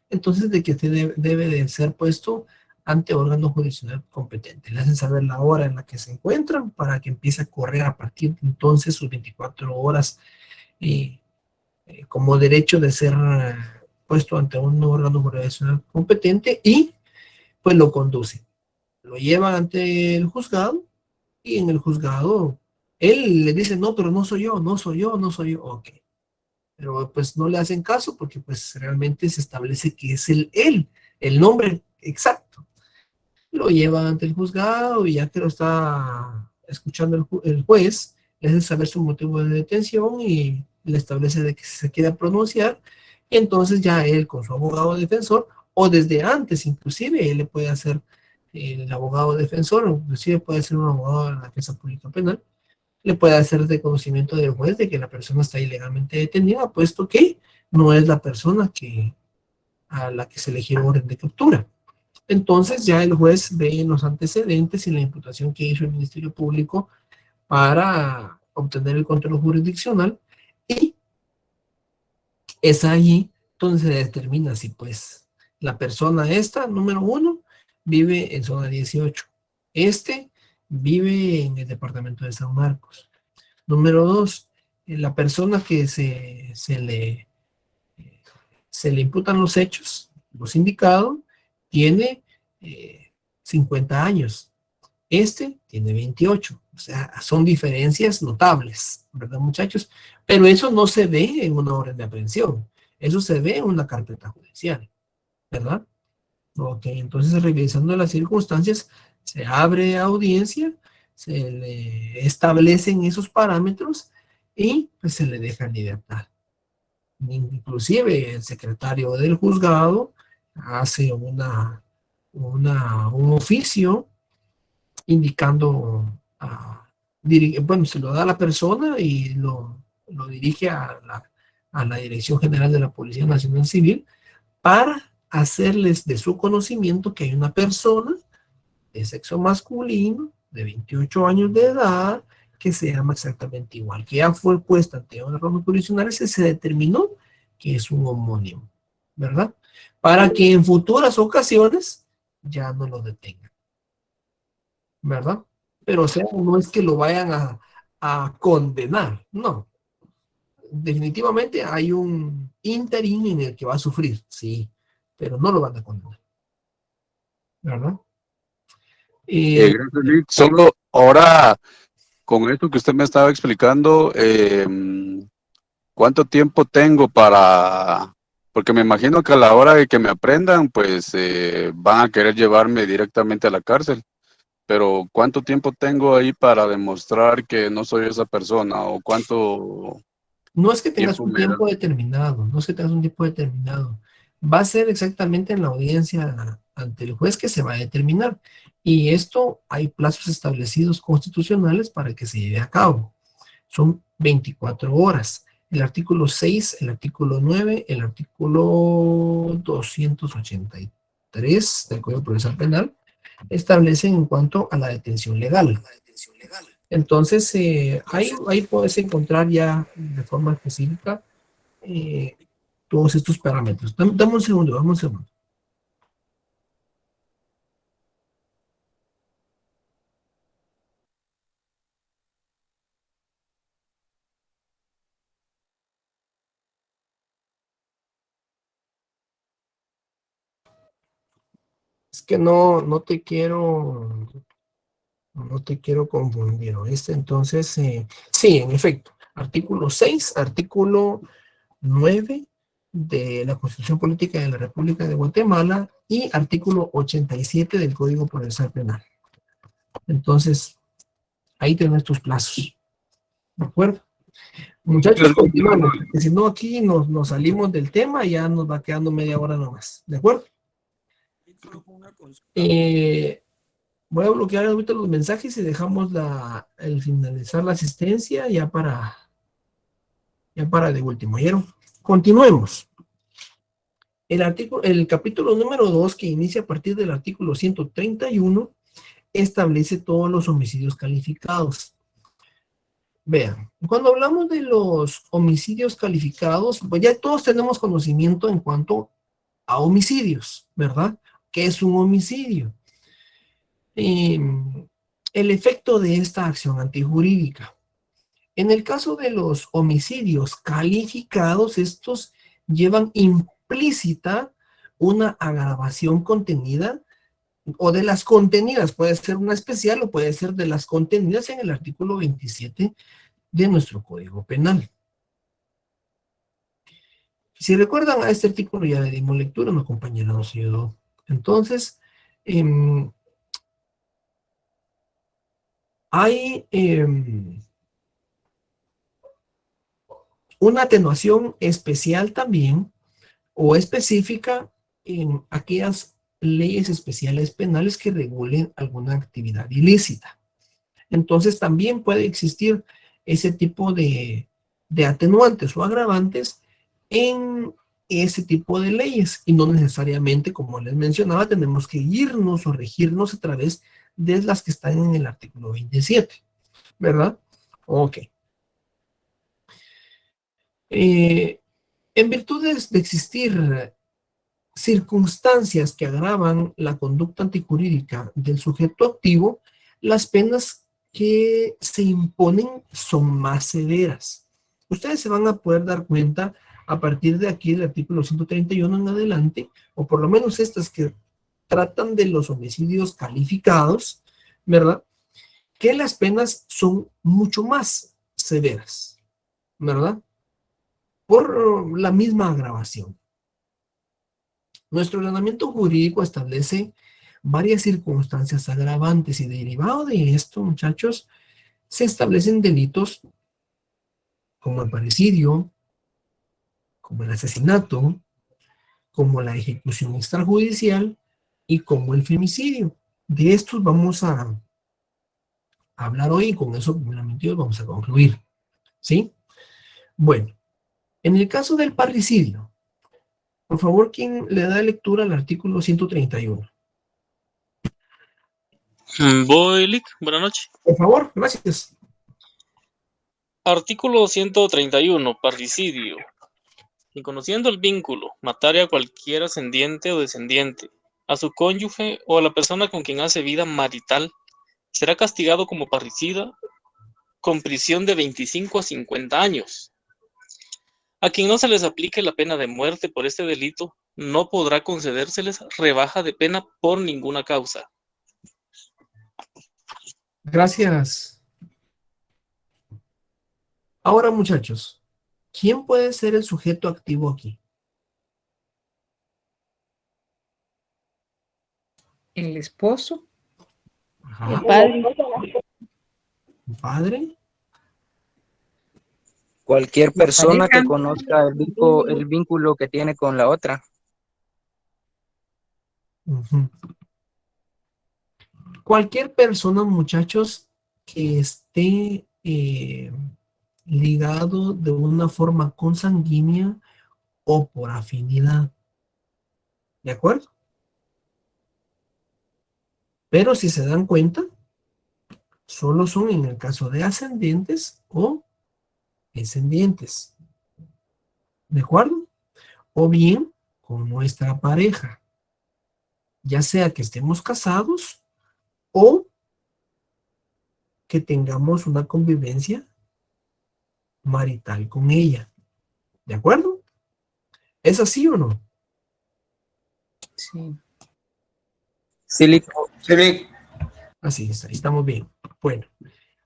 Entonces, de que debe de ser puesto ante órgano judicial competente. Le hacen saber la hora en la que se encuentran para que empiece a correr a partir de entonces sus 24 horas como derecho de ser puesto ante un órgano judicial competente y pues lo conduce. Lo llevan ante el juzgado y en el juzgado él le dice, no, pero no soy yo, no soy yo, no soy yo. Ok. Pero pues no le hacen caso porque pues realmente se establece que es el nombre exacto. Lo llevan ante el juzgado y ya que lo está escuchando el juez, le hace saber su motivo de detención y le establece de que se quiera pronunciar. Y entonces ya él con su abogado defensor, o desde antes inclusive, él le puede hacer el abogado defensor, inclusive puede ser un abogado de la defensa pública penal, le puede hacer de conocimiento del juez de que la persona está ilegalmente detenida, puesto que no es la persona a la que se le gira orden de captura. Entonces ya el juez ve en los antecedentes y la imputación que hizo el Ministerio Público para obtener el control jurisdiccional y es allí donde se determina si pues la persona esta, número 1, vive en zona 18. Vive en el departamento de San Marcos. Número 2, la persona que se le imputan los hechos, los indicados, tiene 50 años. Tiene 28. O sea, son diferencias notables, ¿verdad, muchachos? Pero eso no se ve en una orden de aprehensión. Eso se ve en una carpeta judicial, ¿verdad? Ok, entonces revisando las circunstancias, se abre audiencia, se le establecen esos parámetros y pues se le deja en libertad. Inclusive el secretario del juzgado hace un oficio indicando, bueno, se lo da a la persona y lo dirige a la Dirección General de la Policía Nacional Civil para hacerles de su conocimiento que hay una persona de sexo masculino, de 28 años de edad, que se llama exactamente igual, que ya fue puesta ante órganos jurisdiccionales y se determinó que es un homónimo, ¿verdad? Para que en futuras ocasiones ya no lo detengan, ¿verdad? Pero o sea, no es que lo vayan a condenar, no. Definitivamente hay un interín en el que va a sufrir, sí, pero no lo van a condenar, ¿verdad? Gracias, Lick. Solo ahora, con esto que usted me estaba explicando, ¿cuánto tiempo tengo porque me imagino que a la hora de que me aprendan, pues van a querer llevarme directamente a la cárcel? Pero ¿cuánto tiempo tengo ahí para demostrar que no soy esa persona? ¿O cuánto No es que tengas tiempo un me da? tiempo determinado, no es que tengas un tiempo determinado. Va a ser exactamente en la audiencia ante el juez que se va a determinar. Y esto hay plazos establecidos constitucionales para que se lleve a cabo. Son 24 horas. el artículo 6, el artículo 9, el artículo 283 del Código Procesal Penal establecen en cuanto a la detención legal. Entonces, ahí puedes encontrar ya de forma específica todos estos parámetros. Dame un segundo, dame un segundo. Es que no te quiero confundir, ¿oíste? Entonces, sí, en efecto, artículo 6, artículo 9 de la Constitución Política de la República de Guatemala y artículo 87 del Código Procesal Penal. Entonces, ahí tienes tus plazos. ¿De acuerdo? Muchachos, continuamos, porque si no aquí nos salimos del tema y ya nos va quedando media hora nomás. ¿De acuerdo? Voy a bloquear ahorita los mensajes y dejamos el finalizar la asistencia ya para de último. ¿Oyeron? Continuemos. El capítulo número 2, que inicia a partir del artículo 131, establece todos los homicidios calificados. Vean, cuando hablamos de los homicidios calificados, pues ya todos tenemos conocimiento en cuanto a homicidios, ¿verdad? ¿Qué es un homicidio? El efecto de esta acción antijurídica. En el caso de los homicidios calificados, estos llevan implícita una agravación contenida o de las contenidas, puede ser una especial o puede ser de las contenidas en el artículo 27 de nuestro Código Penal. Si recuerdan, a este artículo ya le dimos lectura, una compañera nos ayudó. Entonces, hay una atenuación especial también o específica en aquellas leyes especiales penales que regulen alguna actividad ilícita. Entonces también puede existir ese tipo de atenuantes o agravantes en ese tipo de leyes y no necesariamente, como les mencionaba, tenemos que irnos o regirnos a través de las que están en el artículo 27, ¿verdad? Ok. En virtud de existir circunstancias que agravan la conducta antijurídica del sujeto activo, las penas que se imponen son más severas. Ustedes se van a poder dar cuenta a partir de aquí, el artículo 131 en adelante, o por lo menos estas que tratan de los homicidios calificados, ¿verdad? Que las penas son mucho más severas, ¿verdad? Por la misma agravación. Nuestro ordenamiento jurídico establece varias circunstancias agravantes y derivado de esto, muchachos, se establecen delitos como el parricidio, como el asesinato, como la ejecución extrajudicial y como el femicidio. De estos vamos a hablar hoy y con eso primeramente vamos a concluir. ¿Sí? Bueno, en el caso del parricidio, por favor, ¿quién le da lectura al artículo 131? Voy, Lick. Buenas noches. Por favor, gracias. Artículo 131, parricidio. Y conociendo el vínculo, matar a cualquier ascendiente o descendiente, a su cónyuge o a la persona con quien hace vida marital, será castigado como parricida con prisión de 25 a 50 años. A quien no se les aplique la pena de muerte por este delito, no podrá concedérseles rebaja de pena por ninguna causa. Gracias. Ahora, muchachos, ¿quién puede ser el sujeto activo aquí? El esposo. Ajá. El padre. ¿El padre? Cualquier La persona que pareja. conozca el vínculo que tiene con la otra. Ujú. Cualquier persona, muchachos, que esté ligado de una forma consanguínea o por afinidad. ¿De acuerdo? Pero si se dan cuenta, solo son en el caso de ascendientes o descendientes. ¿De acuerdo? O bien con nuestra pareja, ya sea que estemos casados o que tengamos una convivencia marital con ella. ¿De acuerdo? ¿Es así o no? Sí. Sí, Lick. Así es, ahí estamos bien. Bueno,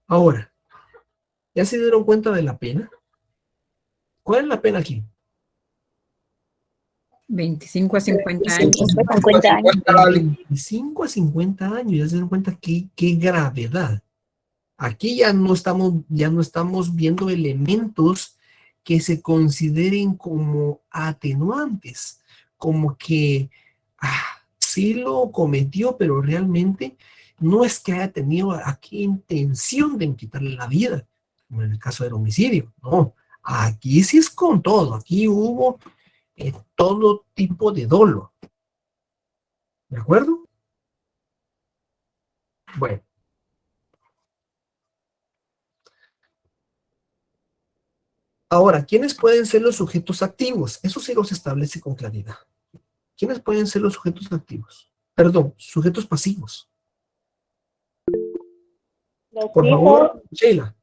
ahora, ¿ya se dieron cuenta de la pena? ¿Cuál es la pena aquí? 25 a 50 años. 50 años. 25 a 50 años, ya se dieron cuenta qué gravedad. Aquí ya no estamos viendo elementos que se consideren como atenuantes, como que sí lo cometió, pero realmente no es que haya tenido aquí intención de quitarle la vida, como en el caso del homicidio, no. Aquí sí es con todo, aquí hubo todo tipo de dolo. ¿De acuerdo? Bueno. Ahora, ¿quiénes pueden ser los sujetos activos? Eso sí los establece con claridad. ¿Quiénes pueden ser los sujetos activos? Perdón, sujetos pasivos. Por favor, Sheila.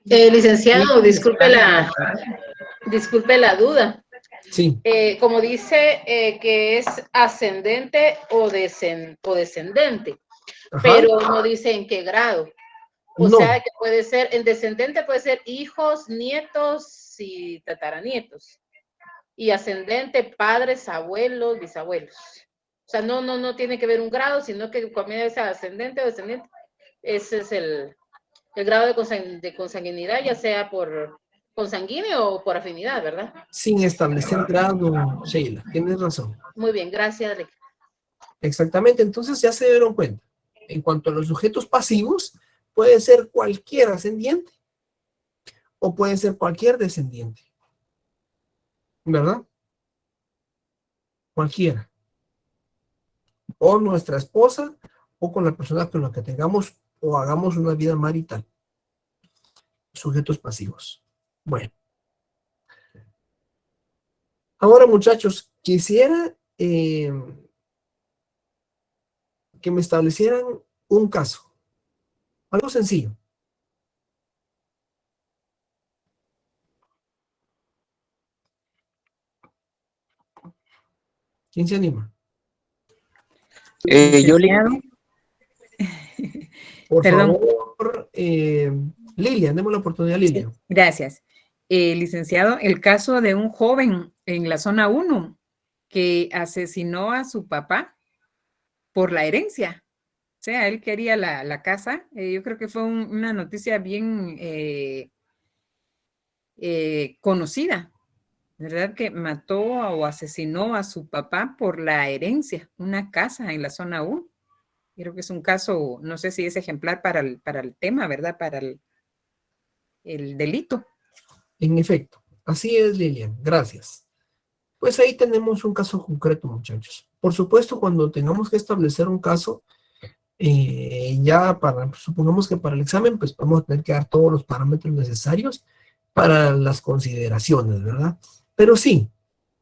Licenciado, disculpe la duda. Sí. Como dice que es ascendente o descendente, Ajá. pero no dice en qué grado. O No. sea que puede ser, en descendente puede ser hijos, nietos y tataranietos. Y ascendente, padres, abuelos, bisabuelos. O sea, no tiene que ver un grado, sino que cuando es ascendente o descendiente, ese es el grado de consanguinidad, ya sea por consanguíneo o por afinidad, ¿verdad? Sin establecer grado, Sheila. Tienes razón. Muy bien, gracias, Rick. Exactamente, entonces ya se dieron cuenta. En cuanto a los sujetos pasivos, puede ser cualquier ascendiente o puede ser cualquier descendiente. ¿Verdad? Cualquiera. O nuestra esposa o con la persona con la que tengamos o hagamos una vida marital. Sujetos pasivos. Bueno. Ahora, muchachos, quisiera que me establecieran un caso. Algo sencillo. ¿Quién se anima? Yo Por Perdón. favor, Lilian, demos la oportunidad a Lilian. Gracias. Licenciado, el caso de un joven en la zona 1 que asesinó a su papá por la herencia. O sea, él quería la casa. Yo creo que fue una noticia bien conocida, ¿verdad? Que mató o asesinó a su papá por la herencia, una casa en la zona 1. Creo que es un caso, no sé si es ejemplar para el tema, ¿verdad? Para el delito. En efecto, así es, Lilian. Gracias. Pues ahí tenemos un caso concreto, muchachos. Por supuesto, cuando tengamos que establecer un caso, supongamos que para el examen, pues vamos a tener que dar todos los parámetros necesarios para las consideraciones, ¿verdad? Pero sí,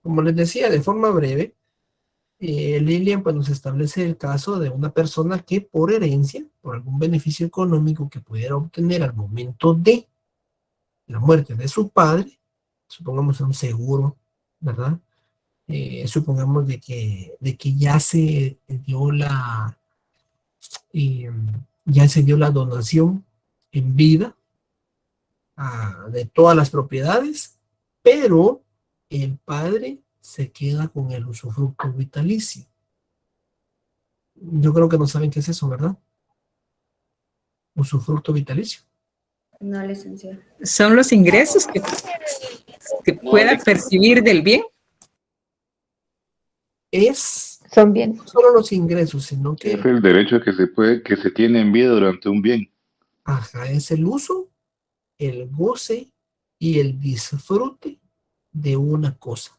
como les decía, de forma breve, Lilian pues nos establece el caso de una persona que por herencia, por algún beneficio económico que pudiera obtener al momento de la muerte de su padre, supongamos un seguro, ¿verdad? Supongamos de que ya se dio la donación en vida de todas las propiedades, pero el padre se queda con el usufructo vitalicio. Yo creo que no saben qué es eso, ¿verdad? Usufructo vitalicio. No, licenciado. Son los ingresos que pueda percibir del bien. Son bienes. No solo los ingresos, sino que Es el derecho que se tiene en vida durante un bien. Ajá, es el uso, el goce y el disfrute de una cosa,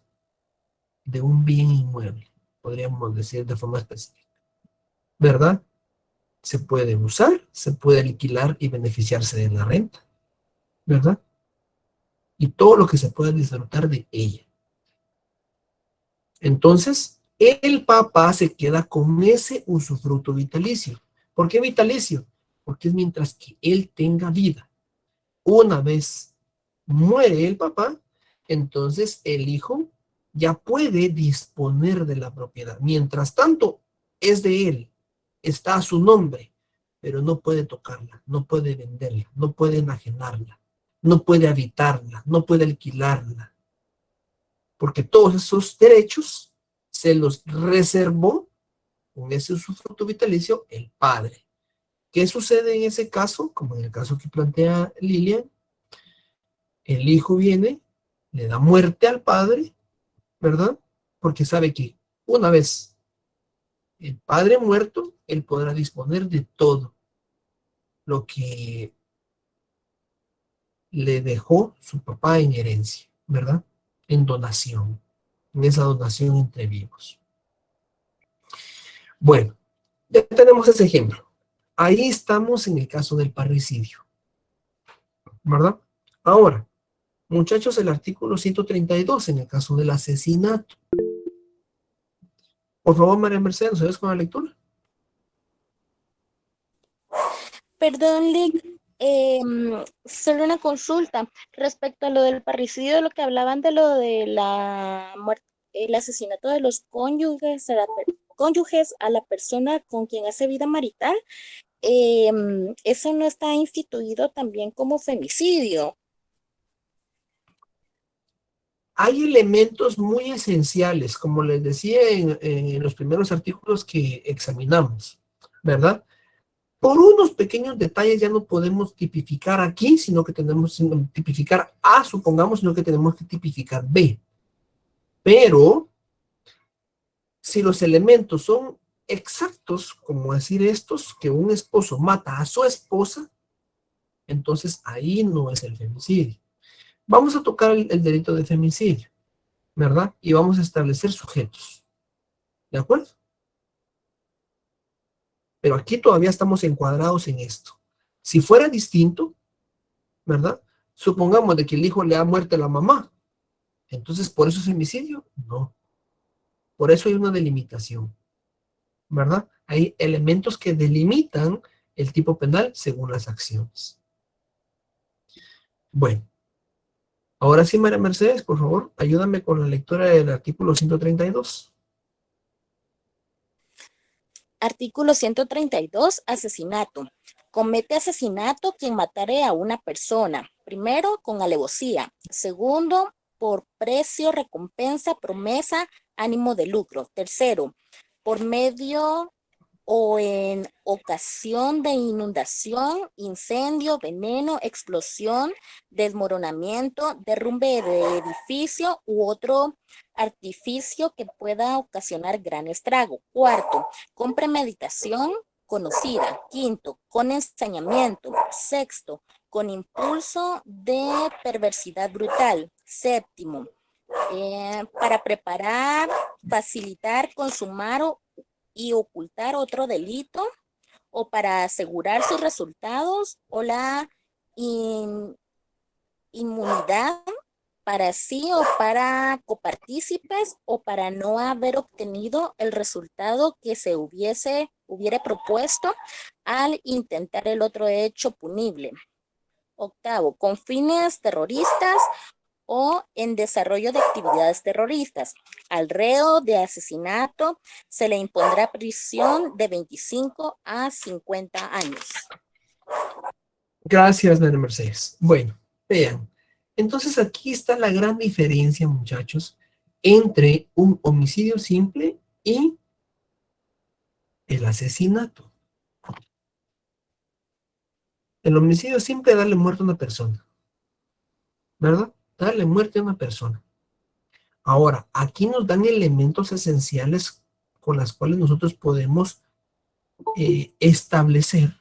de un bien inmueble, podríamos decir de forma específica, ¿verdad? Se puede usar, se puede alquilar y beneficiarse de la renta, ¿verdad? Y todo lo que se pueda disfrutar de ella. Entonces, el papá se queda con ese usufructo vitalicio. ¿Por qué vitalicio? Porque es mientras que él tenga vida. Una vez muere el papá, entonces el hijo ya puede disponer de la propiedad. Mientras tanto, es de él, está a su nombre, pero no puede tocarla, no puede venderla, no puede enajenarla, no puede habitarla, no puede alquilarla, porque todos esos derechos se los reservó con ese usufructo vitalicio el padre. ¿Qué sucede en ese caso? Como en el caso que plantea Lilian, el hijo viene, le da muerte al padre, ¿verdad? Porque sabe que una vez el padre muerto, él podrá disponer de todo lo que le dejó su papá en herencia, ¿verdad? En donación, en esa donación entre vivos. Bueno, ya tenemos ese ejemplo. Ahí estamos en el caso del parricidio, ¿verdad? Ahora, muchachos, el artículo 132 en el caso del asesinato. Por favor, María Mercedes, ¿nos ayudas con la lectura? Perdón, Lick, solo una consulta respecto a lo del parricidio, lo que hablaban de lo de la muerte, el asesinato de los cónyuges a la persona con quien hace vida marital. Eso no está instituido también como femicidio. Hay elementos muy esenciales, como les decía en los primeros artículos que examinamos, ¿verdad? Por unos pequeños detalles ya no podemos tipificar aquí, sino que tenemos que tipificar A, supongamos, sino que tenemos que tipificar B. Pero, si los elementos son exactos, como decir estos, que un esposo mata a su esposa, entonces ahí no es el femicidio. Vamos a tocar el delito de femicidio, ¿verdad? Y vamos a establecer sujetos, ¿de acuerdo? Pero aquí todavía estamos encuadrados en esto. Si fuera distinto, ¿verdad? Supongamos de que el hijo le da muerte a la mamá. Entonces, ¿por eso es femicidio? No. Por eso hay una delimitación, ¿verdad? Hay elementos que delimitan el tipo penal según las acciones. Bueno, ahora sí, María Mercedes, por favor, ayúdame con la lectura del artículo 132. Artículo 132, asesinato. Comete asesinato quien matare a una persona. Primero, con alevosía. Segundo, por precio, recompensa, promesa, ánimo de lucro. Tercero, por medio o en ocasión de inundación, incendio, veneno, explosión, desmoronamiento, derrumbe de edificio u otro artificio que pueda ocasionar gran estrago. Cuarto, con premeditación conocida. Quinto, con ensañamiento. Sexto, con impulso de perversidad brutal. Séptimo, para preparar, facilitar, consumar y ocultar otro delito, o para asegurar sus resultados o la inmunidad para sí o para copartícipes, o para no haber obtenido el resultado que se hubiera propuesto al intentar el otro hecho punible. Octavo, con fines terroristas o en desarrollo de actividades terroristas. Al reo de asesinato se le impondrá prisión de 25 a 50 años. Gracias, María Mercedes. Bueno, vean. Entonces aquí está la gran diferencia, muchachos, entre un homicidio simple y el asesinato. El homicidio simple es darle muerte a una persona, ¿verdad? Darle muerte a una persona. Ahora, aquí nos dan elementos esenciales con los cuales nosotros podemos establecer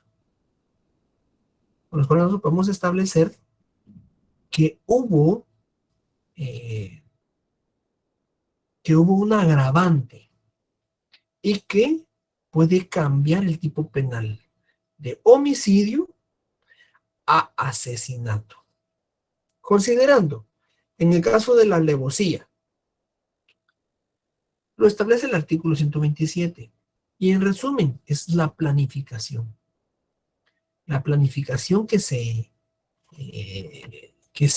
con los cuales nosotros podemos establecer que hubo un agravante y que puede cambiar el tipo penal de homicidio a asesinato. Considerando, en el caso de la alevosía, lo establece el artículo 127. Y en resumen, es la planificación. La planificación que se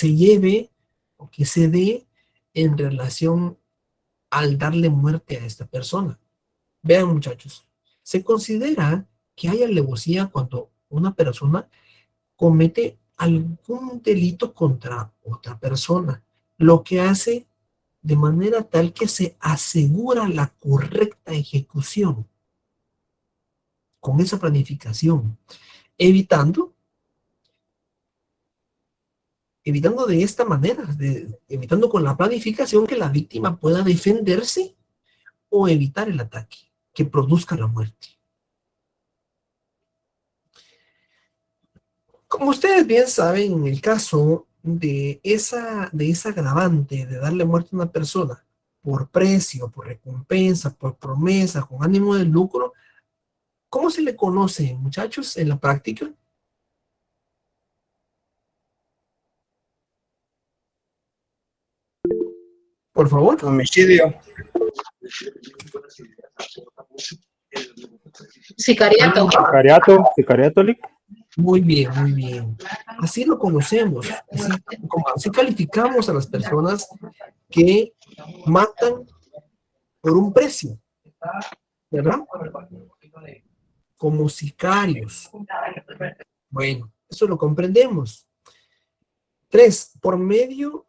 lleve o que se dé en relación al darle muerte a esta persona. Vean, muchachos, se considera que hay alevosía cuando una persona comete algún delito contra otra persona, lo que hace de manera tal que se asegura la correcta ejecución con esa planificación, evitando de esta manera, evitando con la planificación que la víctima pueda defenderse o evitar el ataque que produzca la muerte. Como ustedes bien saben, en el caso de esa agravante de darle muerte a una persona por precio, por recompensa, por promesa, con ánimo de lucro, ¿cómo se le conoce, muchachos, en la práctica? Por favor. Homicidio. Sicariato. Sicariato, Lick. Muy bien, muy bien. Así lo conocemos. Así calificamos a las personas que matan por un precio, ¿verdad? Como sicarios. Bueno, eso lo comprendemos. 3, por medio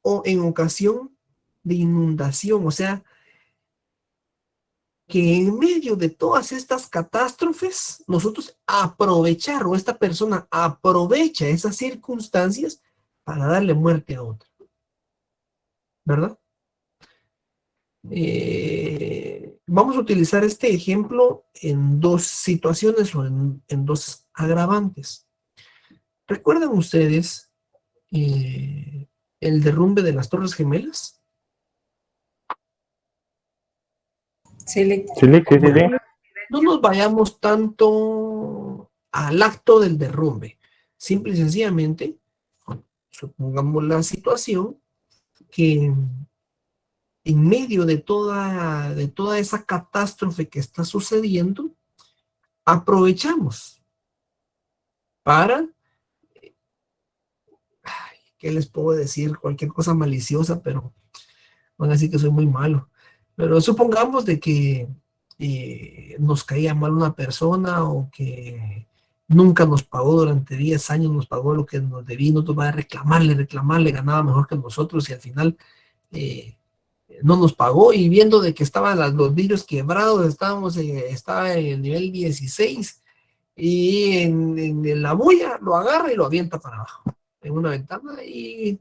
o en ocasión de inundación, o sea, que en medio de todas estas catástrofes, nosotros aprovechar, o esta persona aprovecha esas circunstancias para darle muerte a otra, ¿verdad? Vamos a utilizar este ejemplo en dos situaciones o en dos agravantes. ¿Recuerdan ustedes el derrumbe de las Torres Gemelas? Sí. No nos vayamos tanto al acto del derrumbe. Simple y sencillamente, supongamos la situación que en medio de toda esa catástrofe que está sucediendo, aprovechamos para, ¿qué les puedo decir? Cualquier cosa maliciosa, pero van a decir que soy muy malo. Pero supongamos de que nos caía mal una persona o que nunca nos pagó durante 10 años, nos pagó lo que nos debía, nosotros va a reclamarle, ganaba mejor que nosotros y al final no nos pagó, y viendo de que estaban los vidrios quebrados, estaba en el nivel 16 y en la bulla lo agarra y lo avienta para abajo en una ventana, y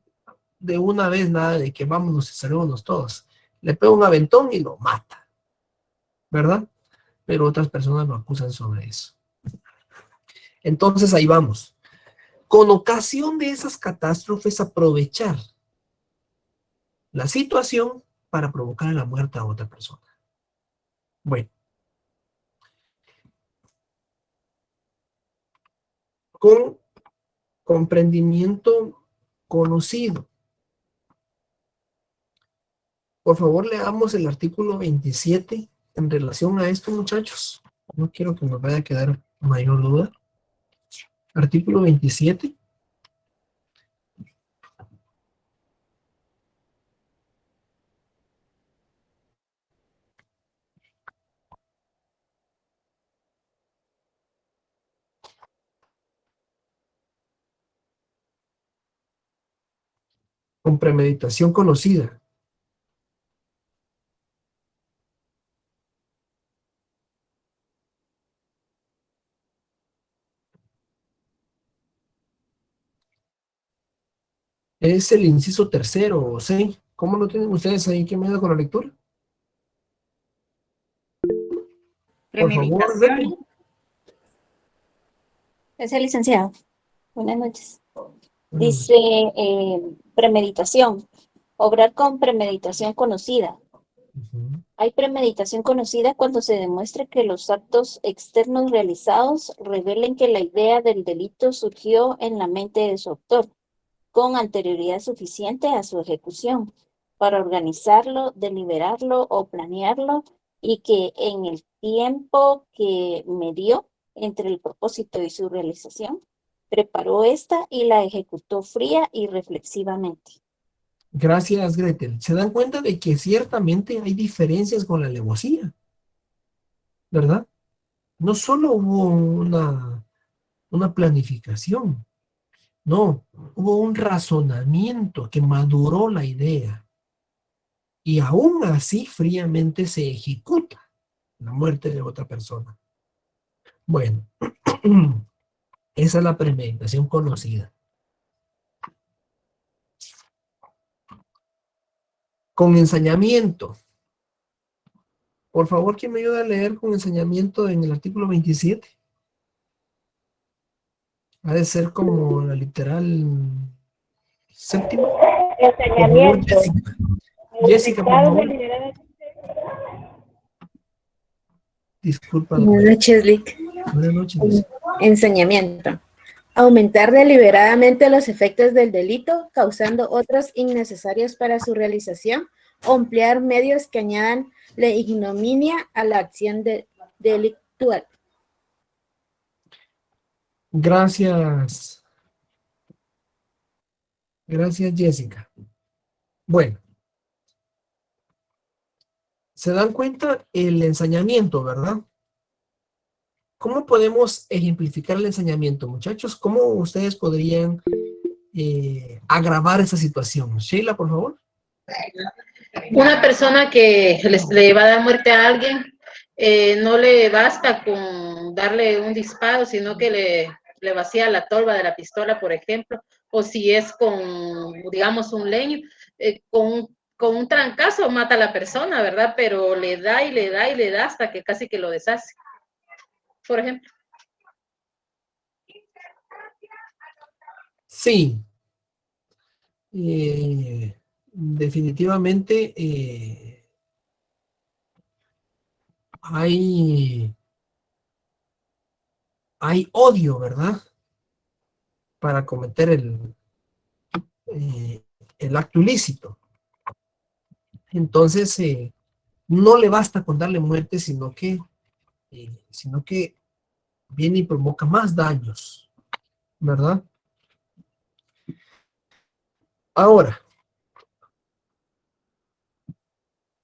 de una vez nada de que vámonos y salvémonos todos. Le pega un aventón y lo mata, ¿verdad? Pero otras personas lo acusan sobre eso. Entonces ahí vamos. Con ocasión de esas catástrofes, aprovechar la situación para provocar la muerte a otra persona. Bueno. Con comprendimiento conocido. Por favor, leamos el artículo 27 en relación a esto, muchachos. No quiero que nos vaya a quedar mayor duda. Artículo 27. Con premeditación conocida. Es el inciso tercero, ¿sí? ¿Cómo lo tienen ustedes ahí? ¿Qué me da con la lectura? Por favor, Premeditación. Ese licenciado. Buenas noches. Bueno, Dice premeditación. Obrar con premeditación conocida. ujú. Hay premeditación conocida cuando se demuestre que los actos externos realizados revelen que la idea del delito surgió en la mente de su autor, con anterioridad suficiente a su ejecución, para organizarlo, deliberarlo o planearlo, y que en el tiempo que medió entre el propósito y su realización, preparó esta y la ejecutó fría y reflexivamente. Gracias, Gretel. Se dan cuenta de que ciertamente hay diferencias con la alevosía, ¿verdad? No solo hubo una planificación, no, hubo un razonamiento que maduró la idea y aún así fríamente se ejecuta la muerte de otra persona. Bueno, esa es la premeditación conocida. Con ensañamiento. Por favor, ¿quién me ayuda a leer con ensañamiento en el artículo 27? Ha de ser como la literal séptima. Por favor, Ensañamiento. Jessica. Jessica, por Aumentar favor. deliberadamente. Disculpa. Buenas noches, Lick. Buenas noches, Jessica. Ensañamiento. Aumentar deliberadamente los efectos del delito, causando otros innecesarios para su realización, o emplear medios que añadan la ignominia a la acción delictual. Gracias. Gracias, Jessica. Bueno. ¿Se dan cuenta el ensañamiento, verdad? ¿Cómo podemos ejemplificar el ensañamiento, muchachos? ¿Cómo ustedes podrían agravar esa situación? Sheila, por favor. Una persona que le va a dar muerte a alguien, no le basta con darle un disparo, sino que le vacía la tolva de la pistola, por ejemplo, o si es con, digamos, un leño, con un trancazo mata a la persona, ¿verdad? Pero le da y le da y le da hasta que casi que lo deshace, por ejemplo. Sí. Definitivamente hay odio, ¿verdad? Para cometer el acto ilícito. Entonces, no le basta con darle muerte, sino que viene y provoca más daños, ¿verdad? Ahora,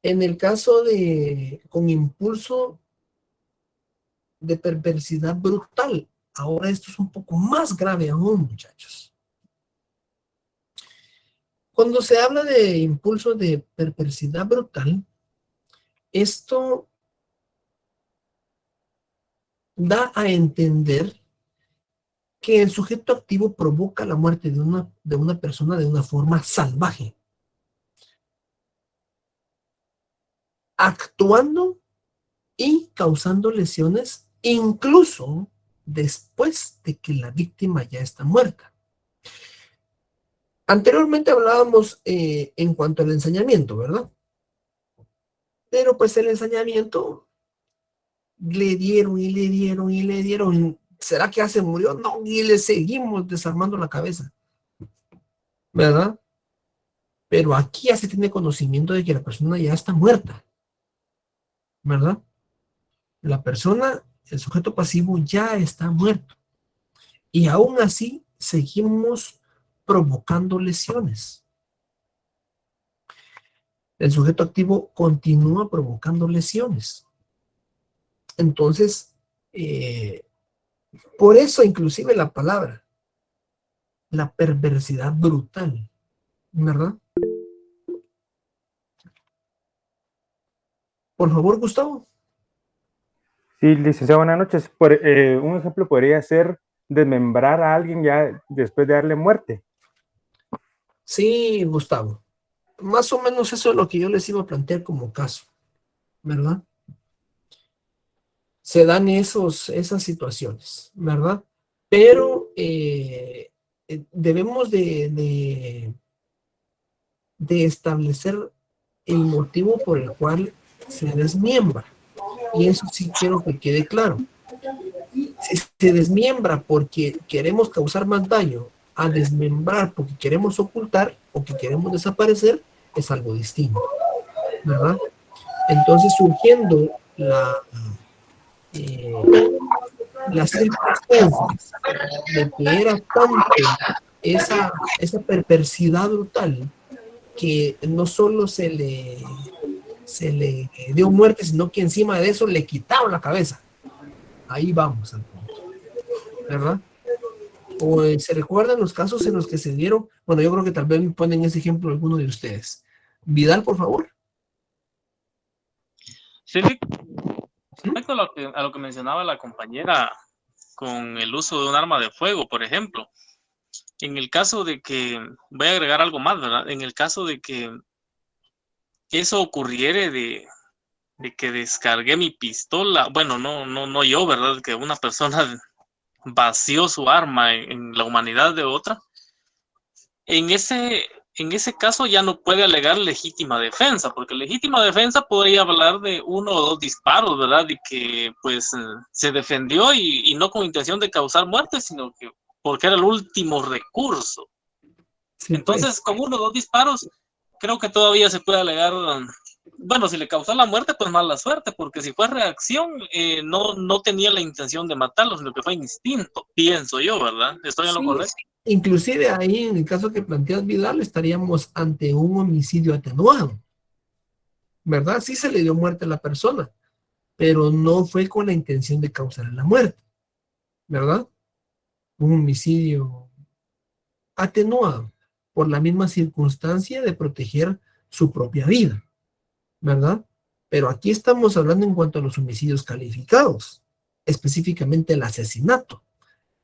en el caso con impulso de perversidad brutal, ahora esto es un poco más grave aún, muchachos. Cuando se habla de impulso de perversidad brutal, esto da a entender que el sujeto activo provoca la muerte de una persona de una forma salvaje, actuando y causando lesiones incluso después de que la víctima ya está muerta. Anteriormente hablábamos en cuanto al ensañamiento, ¿verdad? Pero pues el ensañamiento le dieron y le dieron y le dieron. ¿Será que ya se murió? No, y le seguimos desarmando la cabeza, ¿verdad? Pero aquí ya se tiene conocimiento de que la persona ya está muerta, ¿verdad? La persona, el sujeto pasivo ya está muerto. Y aún así seguimos provocando lesiones. El sujeto activo continúa provocando lesiones. Entonces, por eso inclusive la palabra, la perversidad brutal, ¿verdad? Por favor, Gustavo. Sí, licenciado, buenas noches. Un ejemplo podría ser desmembrar a alguien ya después de darle muerte. Sí, Gustavo. Más o menos eso es lo que yo les iba a plantear como caso, ¿verdad? Se dan esas situaciones, ¿verdad? pero debemos de establecer el motivo por el cual se desmiembra. Y eso sí quiero que quede claro. Si se desmiembra porque queremos causar más daño, a desmembrar porque queremos ocultar o que queremos desaparecer, es algo distinto, ¿verdad? Entonces, surgiendo las circunstancias de que era tanto esa perversidad brutal que no solo se le dio muerte, sino que encima de eso le quitaron la cabeza. Ahí vamos al punto, ¿verdad? O se recuerdan los casos en los que se dieron, bueno, yo creo que tal vez me ponen ese ejemplo alguno de ustedes. Vidal, por favor. Sí, respecto a lo que mencionaba la compañera con el uso de un arma de fuego, por ejemplo, en el caso de que, voy a agregar algo más, ¿verdad? En el caso de que eso ocurriere de que descargué mi pistola, bueno, no yo, ¿verdad? Que una persona vació su arma en la humanidad de otra, en ese caso ya no puede alegar legítima defensa, porque legítima defensa podría hablar de 1 o 2 disparos, ¿verdad? Y que pues se defendió y no con intención de causar muerte, sino que porque era el último recurso. Sí, entonces, con 1 o 2 disparos, creo que todavía se puede alegar, bueno, si le causó la muerte, pues mala suerte, porque si fue reacción, no tenía la intención de matarlo, sino que fue instinto, pienso yo, ¿verdad? ¿Estoy en lo correcto? Inclusive ahí, en el caso que planteas, Vidal, estaríamos ante un homicidio atenuado, ¿verdad? Sí se le dio muerte a la persona, pero no fue con la intención de causar la muerte, ¿verdad? Un homicidio atenuado por la misma circunstancia de proteger su propia vida, ¿verdad? Pero aquí estamos hablando en cuanto a los homicidios calificados, específicamente el asesinato,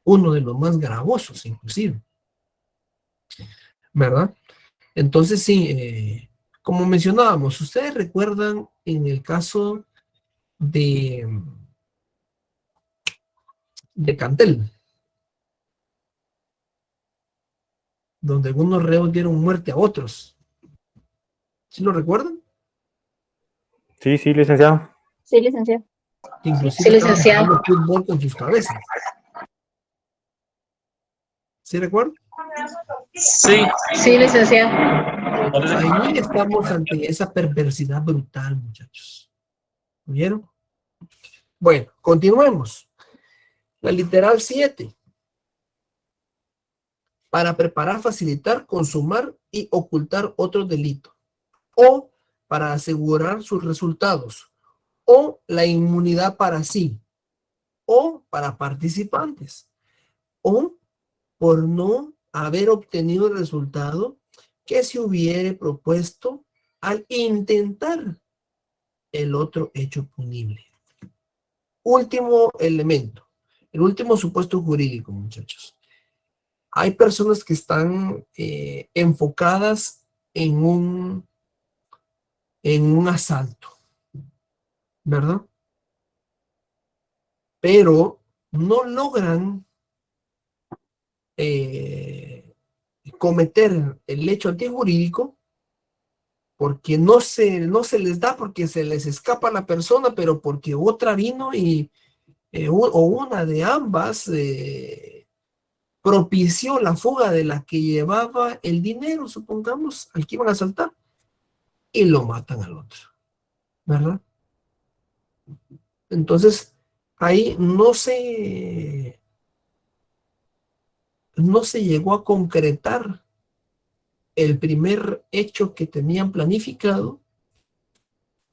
uno de los más gravosos inclusive, ¿verdad? Entonces sí, como mencionábamos, ustedes recuerdan en el caso de Cantel, donde algunos reos dieron muerte a otros. ¿Sí lo recuerdan? Sí, licenciado. Sí, licenciado. Inclusive Sí, licenciado. estaban jugando fútbol con sus cabezas. ¿Sí recuerdan? Sí, licenciado. Ahí estamos ante esa perversidad brutal, muchachos. ¿Vieron? Bueno, continuemos. La literal 7. Para preparar, facilitar, consumar y ocultar otro delito. O para asegurar sus resultados. O la inmunidad para sí. O para participantes. O por no haber obtenido el resultado que se hubiere propuesto al intentar el otro hecho punible. Último elemento, el último supuesto jurídico, muchachos. Hay personas que están enfocadas en un asalto, ¿verdad? Pero no logran cometer el hecho antijurídico porque no se les da, porque se les escapa a la persona, pero porque otra vino o una de ambas propició la fuga de la que llevaba el dinero, supongamos, al que iban a asaltar, y lo matan al otro, ¿verdad? Entonces, ahí no se llegó a concretar el primer hecho que tenían planificado,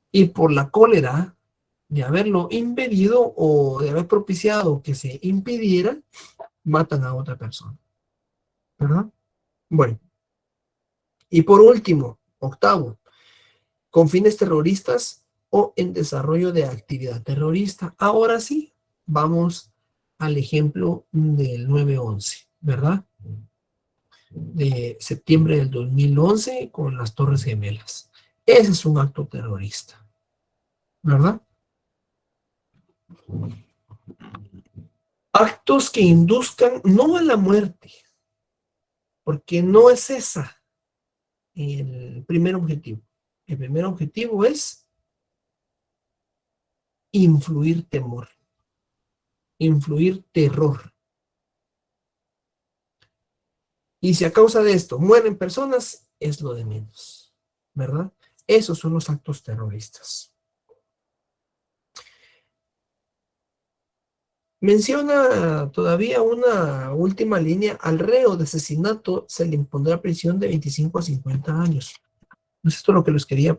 y por la cólera de haberlo impedido o de haber propiciado que se impidiera, matan a otra persona, ¿verdad? Bueno, y por último, 8, con fines terroristas o en desarrollo de actividad terrorista. Ahora sí, vamos al ejemplo del 9/11, ¿verdad? De septiembre del 2011 con las Torres Gemelas. Ese es un acto terrorista, ¿verdad? Actos que induzcan no a la muerte, porque no es esa el primer objetivo. El primer objetivo es influir temor, influir terror. Y si a causa de esto mueren personas, es lo de menos, ¿verdad? Esos son los actos terroristas. Menciona todavía una última línea: al reo de asesinato se le impondrá prisión de 25 a 50 años. Pues esto es lo que les quería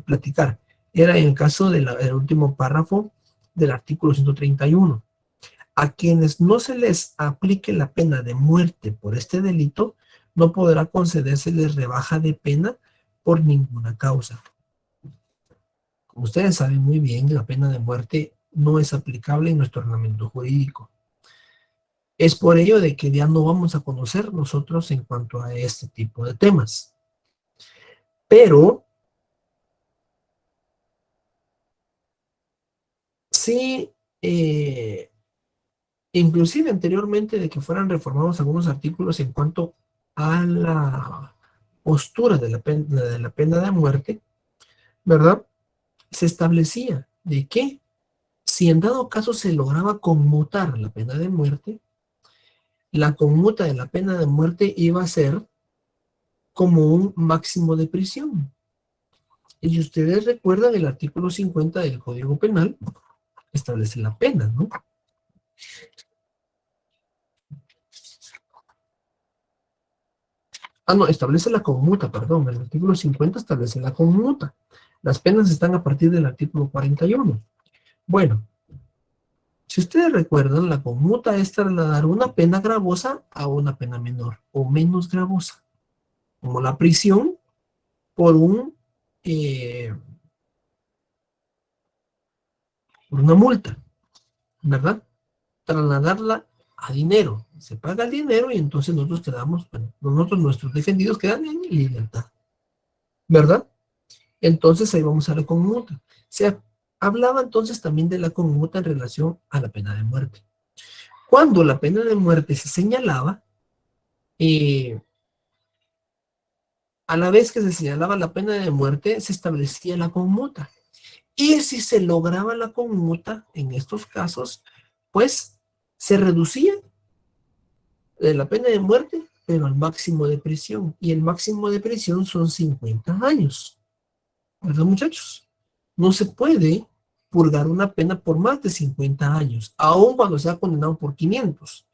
platicar. Era en el caso del último párrafo del artículo 131. A quienes no se les aplique la pena de muerte por este delito, no podrá concedérseles rebaja de pena por ninguna causa. Como ustedes saben muy bien, la pena de muerte no es aplicable en nuestro ordenamiento jurídico. Es por ello de que ya no vamos a conocer nosotros en cuanto a este tipo de temas. Pero sí, inclusive anteriormente de que fueran reformados algunos artículos en cuanto a la postura de la pena de muerte, ¿verdad? Se establecía de que si en dado caso se lograba conmutar la pena de muerte, la conmuta de la pena de muerte iba a ser como un máximo de prisión. Y si ustedes recuerdan, el artículo 50 del Código Penal establece la pena, ¿no? No, establece la conmuta, perdón. El artículo 50 establece la conmuta. Las penas están a partir del artículo 41. Bueno, si ustedes recuerdan, la conmuta es trasladar una pena gravosa a una pena menor o menos gravosa, como la prisión por por una multa, ¿verdad? Trasladarla a dinero. Se paga el dinero y entonces nosotros quedamos, bueno, nuestros defendidos quedan en libertad, ¿verdad? Entonces ahí vamos a la conmuta. Se hablaba entonces también de la conmuta en relación a la pena de muerte. Cuando la pena de muerte se señalaba, a la vez que se señalaba la pena de muerte, se establecía la conmuta. Y si se lograba la conmuta en estos casos, pues se reducía de la pena de muerte, pero al máximo de prisión. Y el máximo de prisión son 50 años. ¿Verdad, muchachos? No se puede purgar una pena por más de 50 años, aun cuando sea condenado por 500.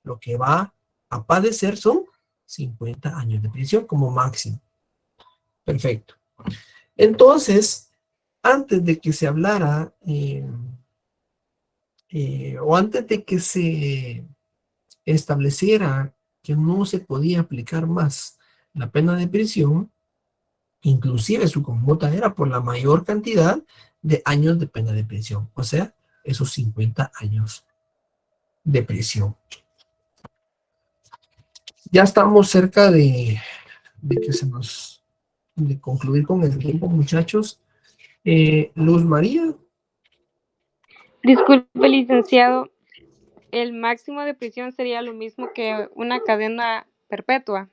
Lo que va a padecer son 50 años de prisión como máximo. Perfecto. Entonces, antes de que se hablara, o antes de que se estableciera que no se podía aplicar más la pena de prisión, inclusive su conmuta era por la mayor cantidad de años de pena de prisión, o sea, esos 50 años de prisión. Ya estamos cerca de concluir con el tiempo, muchachos. Luz María. Disculpe, licenciado, el máximo de prisión sería lo mismo que una cadena perpetua.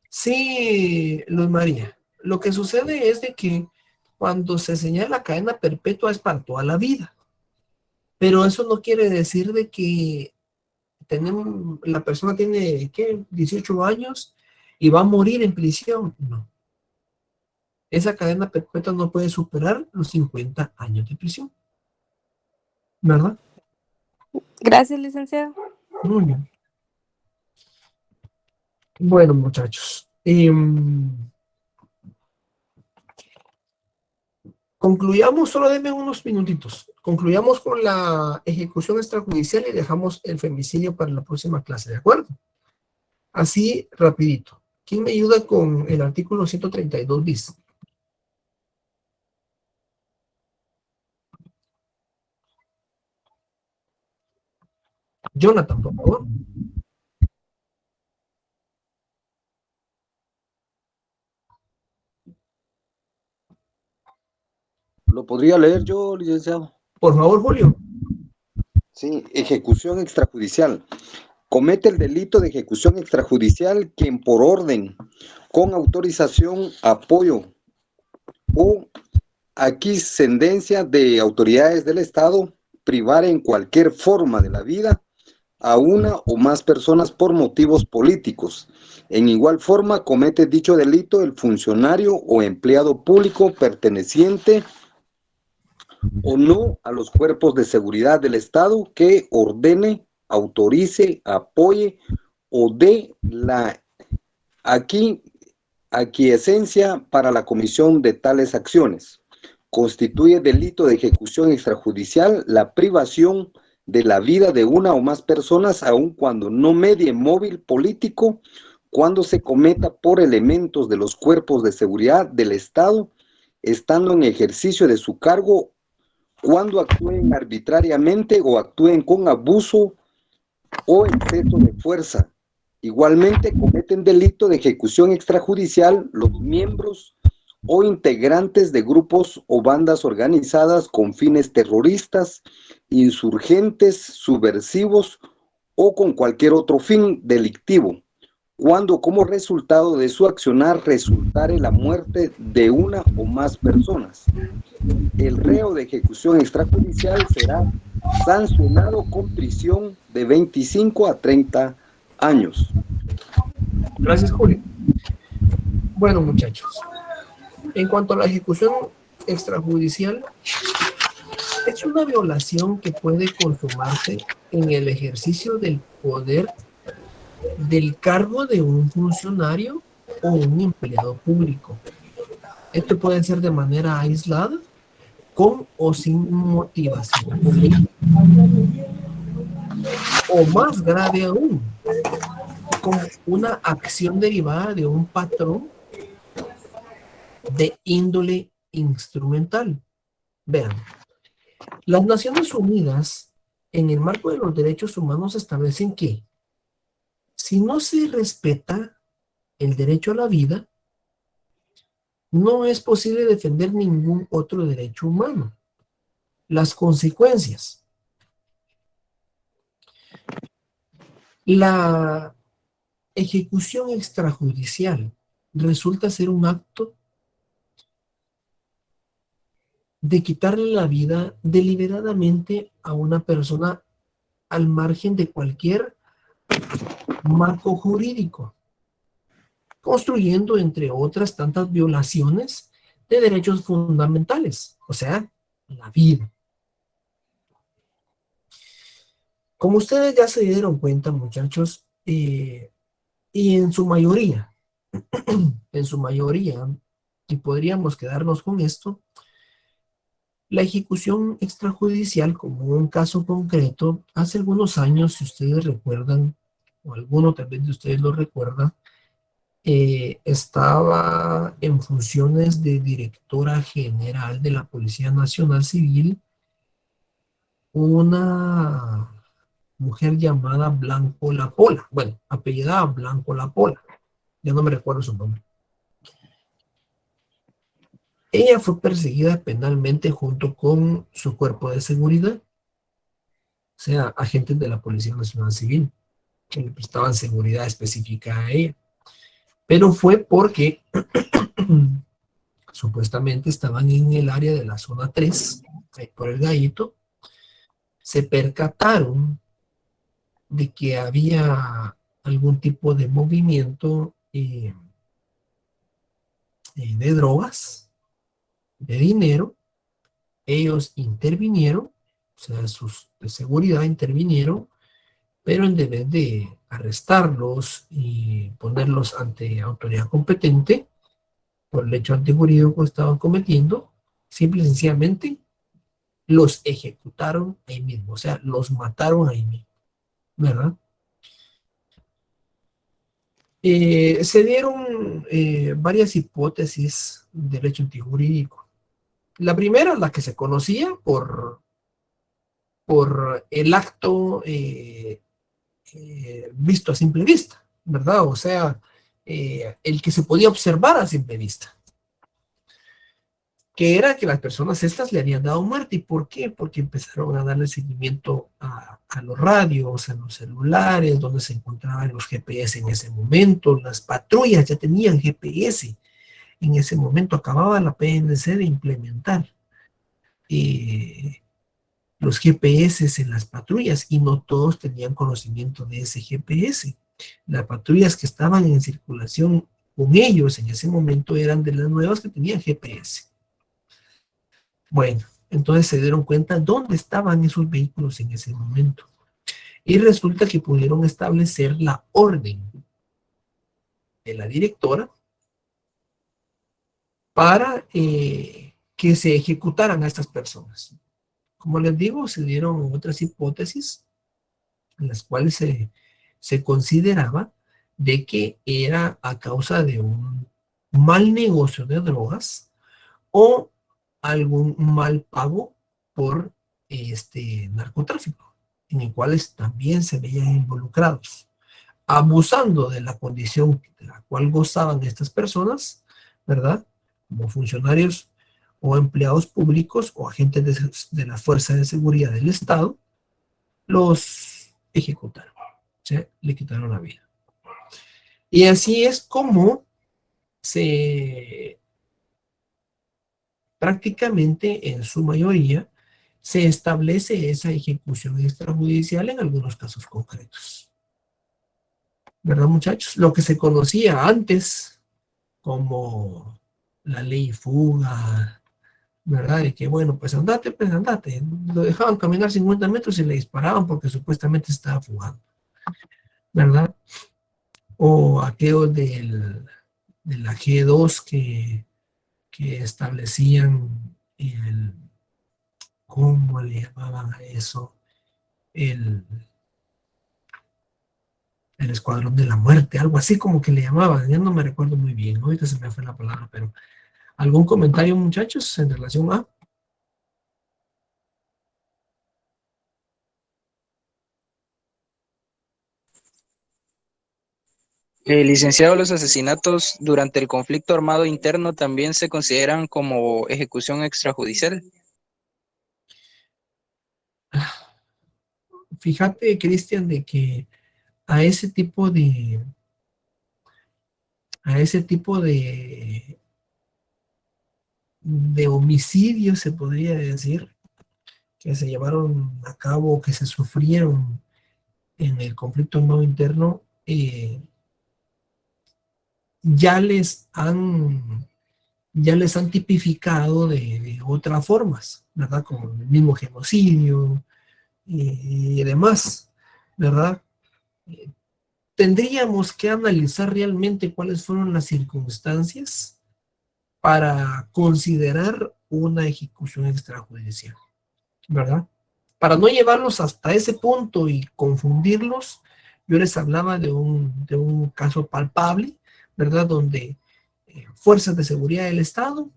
Sí, Luz María. Lo que sucede es de que cuando se señala cadena perpetua es para toda la vida. Pero eso no quiere decir de que la persona tiene, ¿qué? 18 años y va a morir en prisión. No. Esa cadena perpetua no puede superar los 50 años de prisión. ¿Verdad? Gracias, licenciado. Muy bien. Bueno, muchachos. Concluyamos, solo denme unos minutitos. Concluyamos con la ejecución extrajudicial y dejamos el femicidio para la próxima clase, ¿de acuerdo? Así, rapidito. ¿Quién me ayuda con el artículo 132 bis? Jonathan, por favor. ¿Lo podría leer yo, licenciado? Por favor, Julio. Sí, ejecución extrajudicial. Comete el delito de ejecución extrajudicial quien por orden, con autorización, apoyo o aquiescencia de autoridades del Estado, privar en cualquier forma de la vida a una o más personas por motivos políticos. En igual forma, comete dicho delito el funcionario o empleado público perteneciente o no a los cuerpos de seguridad del Estado que ordene, autorice, apoye o dé la aquiescencia para la comisión de tales acciones. Constituye delito de ejecución extrajudicial la privación de la vida de una o más personas, aun cuando no medie móvil político, cuando se cometa por elementos de los cuerpos de seguridad del Estado, estando en ejercicio de su cargo, cuando actúen arbitrariamente o actúen con abuso o exceso de fuerza. Igualmente cometen delito de ejecución extrajudicial los miembros o integrantes de grupos o bandas organizadas con fines terroristas, insurgentes, subversivos o con cualquier otro fin delictivo, cuando como resultado de su accionar resultare la muerte de una o más personas. El reo de ejecución extrajudicial será sancionado con prisión de 25 a 30 años. Gracias, Julio. Bueno, muchachos, en cuanto a la ejecución extrajudicial, es una violación que puede consumarse en el ejercicio del poder del cargo de un funcionario o un empleado público. Esto puede ser de manera aislada, con o sin motivación política. O más grave aún, con una acción derivada de un patrón de índole instrumental. Vean, las Naciones Unidas, en el marco de los derechos humanos, establecen que si no se respeta el derecho a la vida, no es posible defender ningún otro derecho humano. Las consecuencias. La ejecución extrajudicial resulta ser un acto de quitarle la vida deliberadamente a una persona al margen de cualquier marco jurídico, construyendo, entre otras tantas, violaciones de derechos fundamentales, o sea, la vida. Como ustedes ya se dieron cuenta, muchachos, y en su mayoría, y podríamos quedarnos con esto, la ejecución extrajudicial, como un caso concreto, hace algunos años, si ustedes recuerdan, o alguno tal vez de ustedes lo recuerda, estaba en funciones de directora general de la Policía Nacional Civil una mujer llamada Blanco Lapola, bueno, apellidada Blanco Lapola, ya no me recuerdo su nombre. Ella fue perseguida penalmente junto con su cuerpo de seguridad, o sea, agentes de la Policía Nacional Civil, que le prestaban seguridad específica a ella. Pero fue porque supuestamente estaban en el área de la zona 3, ahí por el Gallito, se percataron de que había algún tipo de movimiento de drogas, de dinero. Ellos intervinieron, o sea, sus de seguridad intervinieron, pero en vez de arrestarlos y ponerlos ante autoridad competente por el hecho antijurídico que estaban cometiendo, simple y sencillamente los ejecutaron ahí mismo, o sea, los mataron ahí mismo, ¿verdad? Se dieron varias hipótesis del hecho antijurídico. La primera, la que se conocía por el acto visto a simple vista, ¿verdad? O sea, el que se podía observar a simple vista. que era que las personas estas le habían dado muerte. ¿Y por qué? Porque empezaron a darle seguimiento a los radios, a los celulares, donde se encontraban los GPS en ese momento. Las patrullas ya tenían GPS. En ese momento acababa la PNC de implementar los GPS en las patrullas y no todos tenían conocimiento de ese GPS. Las patrullas que estaban en circulación con ellos en ese momento eran de las nuevas que tenían GPS. Bueno, entonces se dieron cuenta dónde estaban esos vehículos en ese momento. Y resulta que pudieron establecer la orden de la directora para que se ejecutaran a estas personas. Como les digo, se dieron otras hipótesis en las cuales se consideraba de que era a causa de un mal negocio de drogas o algún mal pago por narcotráfico, en el cual también se veían involucrados, abusando de la condición de la cual gozaban estas personas, ¿verdad? Como funcionarios o empleados públicos o agentes de la Fuerza de Seguridad del Estado, los ejecutaron, ¿sí? Le quitaron la vida. Y así es como prácticamente en su mayoría se establece esa ejecución extrajudicial en algunos casos concretos. ¿Verdad, muchachos? Lo que se conocía antes como la ley fuga, ¿verdad? De que, bueno, pues andate. Lo dejaban caminar 50 metros y le disparaban porque supuestamente estaba fugando, ¿verdad? O aquellos de la G2 que establecían ¿cómo le llamaban a eso? El escuadrón de la muerte, algo así como que le llamaban, ya no me recuerdo muy bien, ahorita se me fue la palabra, pero ¿algún comentario, muchachos, en relación a? Licenciado, los asesinatos durante el conflicto armado interno también se consideran como ejecución extrajudicial. Fíjate, Cristian, de que a ese tipo de homicidios, se podría decir, que se llevaron a cabo, que se sufrieron en el conflicto armado interno, ya les han tipificado de otras formas, ¿verdad? Como el mismo genocidio y demás, ¿verdad? Tendríamos que analizar realmente cuáles fueron las circunstancias para considerar una ejecución extrajudicial, ¿verdad? Para no llevarlos hasta ese punto y confundirlos, yo les hablaba de un caso palpable, ¿verdad? Donde fuerzas de seguridad del Estado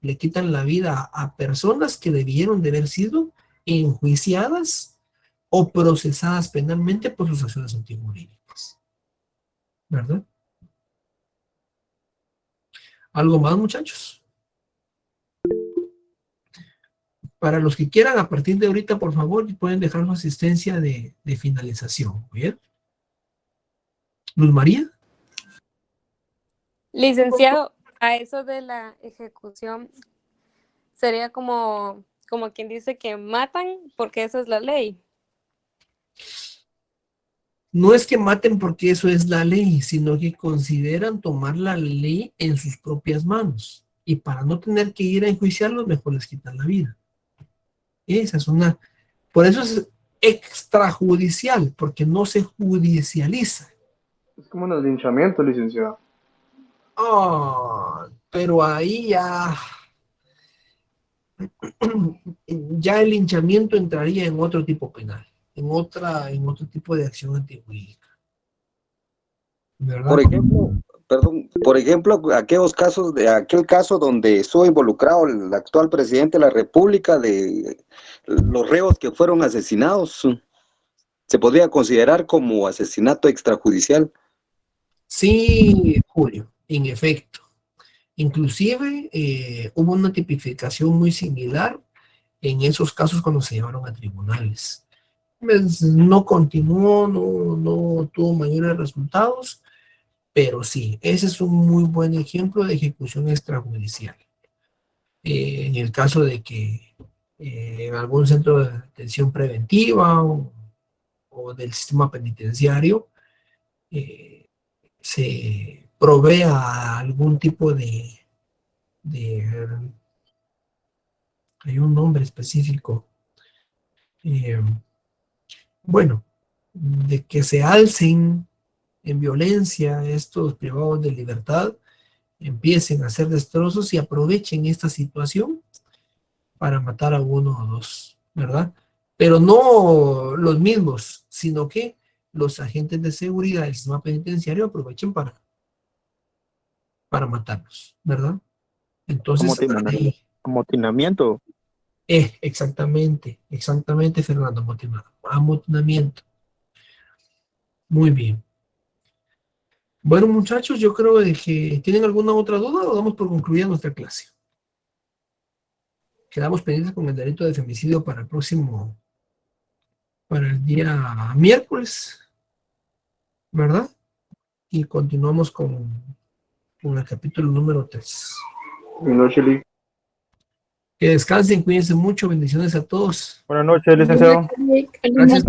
le quitan la vida a personas que debieron de haber sido enjuiciadas o procesadas penalmente por sus acciones antijurídicas, ¿verdad? ¿Algo más, muchachos? Para los que quieran, a partir de ahorita, por favor, pueden dejar su asistencia de finalización, ¿bien? Luz María. Licenciado, a eso de la ejecución sería como quien dice que matan porque esa es la ley. No es que maten porque eso es la ley, sino que consideran tomar la ley en sus propias manos. Y para no tener que ir a enjuiciarlos, mejor les quitan la vida. Esa es por eso es extrajudicial, porque no se judicializa. Es como un linchamiento, licenciado. Pero ahí ya el linchamiento entraría en otro tipo penal, en otro tipo de acción antijurídica, ¿verdad? Por ejemplo, aquel caso donde estuvo involucrado el actual presidente de la República, de los reos que fueron asesinados, ¿se podría considerar como asesinato extrajudicial? Sí, Julio, en efecto. Inclusive hubo una tipificación muy similar en esos casos cuando se llevaron a tribunales. Pues, no continuó, no tuvo mayores resultados, pero sí, ese es un muy buen ejemplo de ejecución extrajudicial. En el caso de que en algún centro de detención preventiva o del sistema penitenciario se provea algún tipo de hay un nombre específico, bueno, de que se alcen en violencia estos privados de libertad, empiecen a hacer destrozos y aprovechen esta situación para matar a uno o dos, ¿verdad? Pero no los mismos, sino que los agentes de seguridad del sistema penitenciario aprovechen para matarlos, ¿verdad? Entonces, Amotinamiento. exactamente, Fernando, amotinamiento. Muy bien. Bueno, muchachos, yo creo que ¿tienen alguna otra duda o damos por concluida nuestra clase? Quedamos pendientes con el delito de femicidio para el día miércoles, ¿verdad? Y continuamos con el capítulo número 3. Buenas noches, Lee. Que descansen, cuídense mucho, bendiciones a todos. Buenas noches, licenciado. Gracias.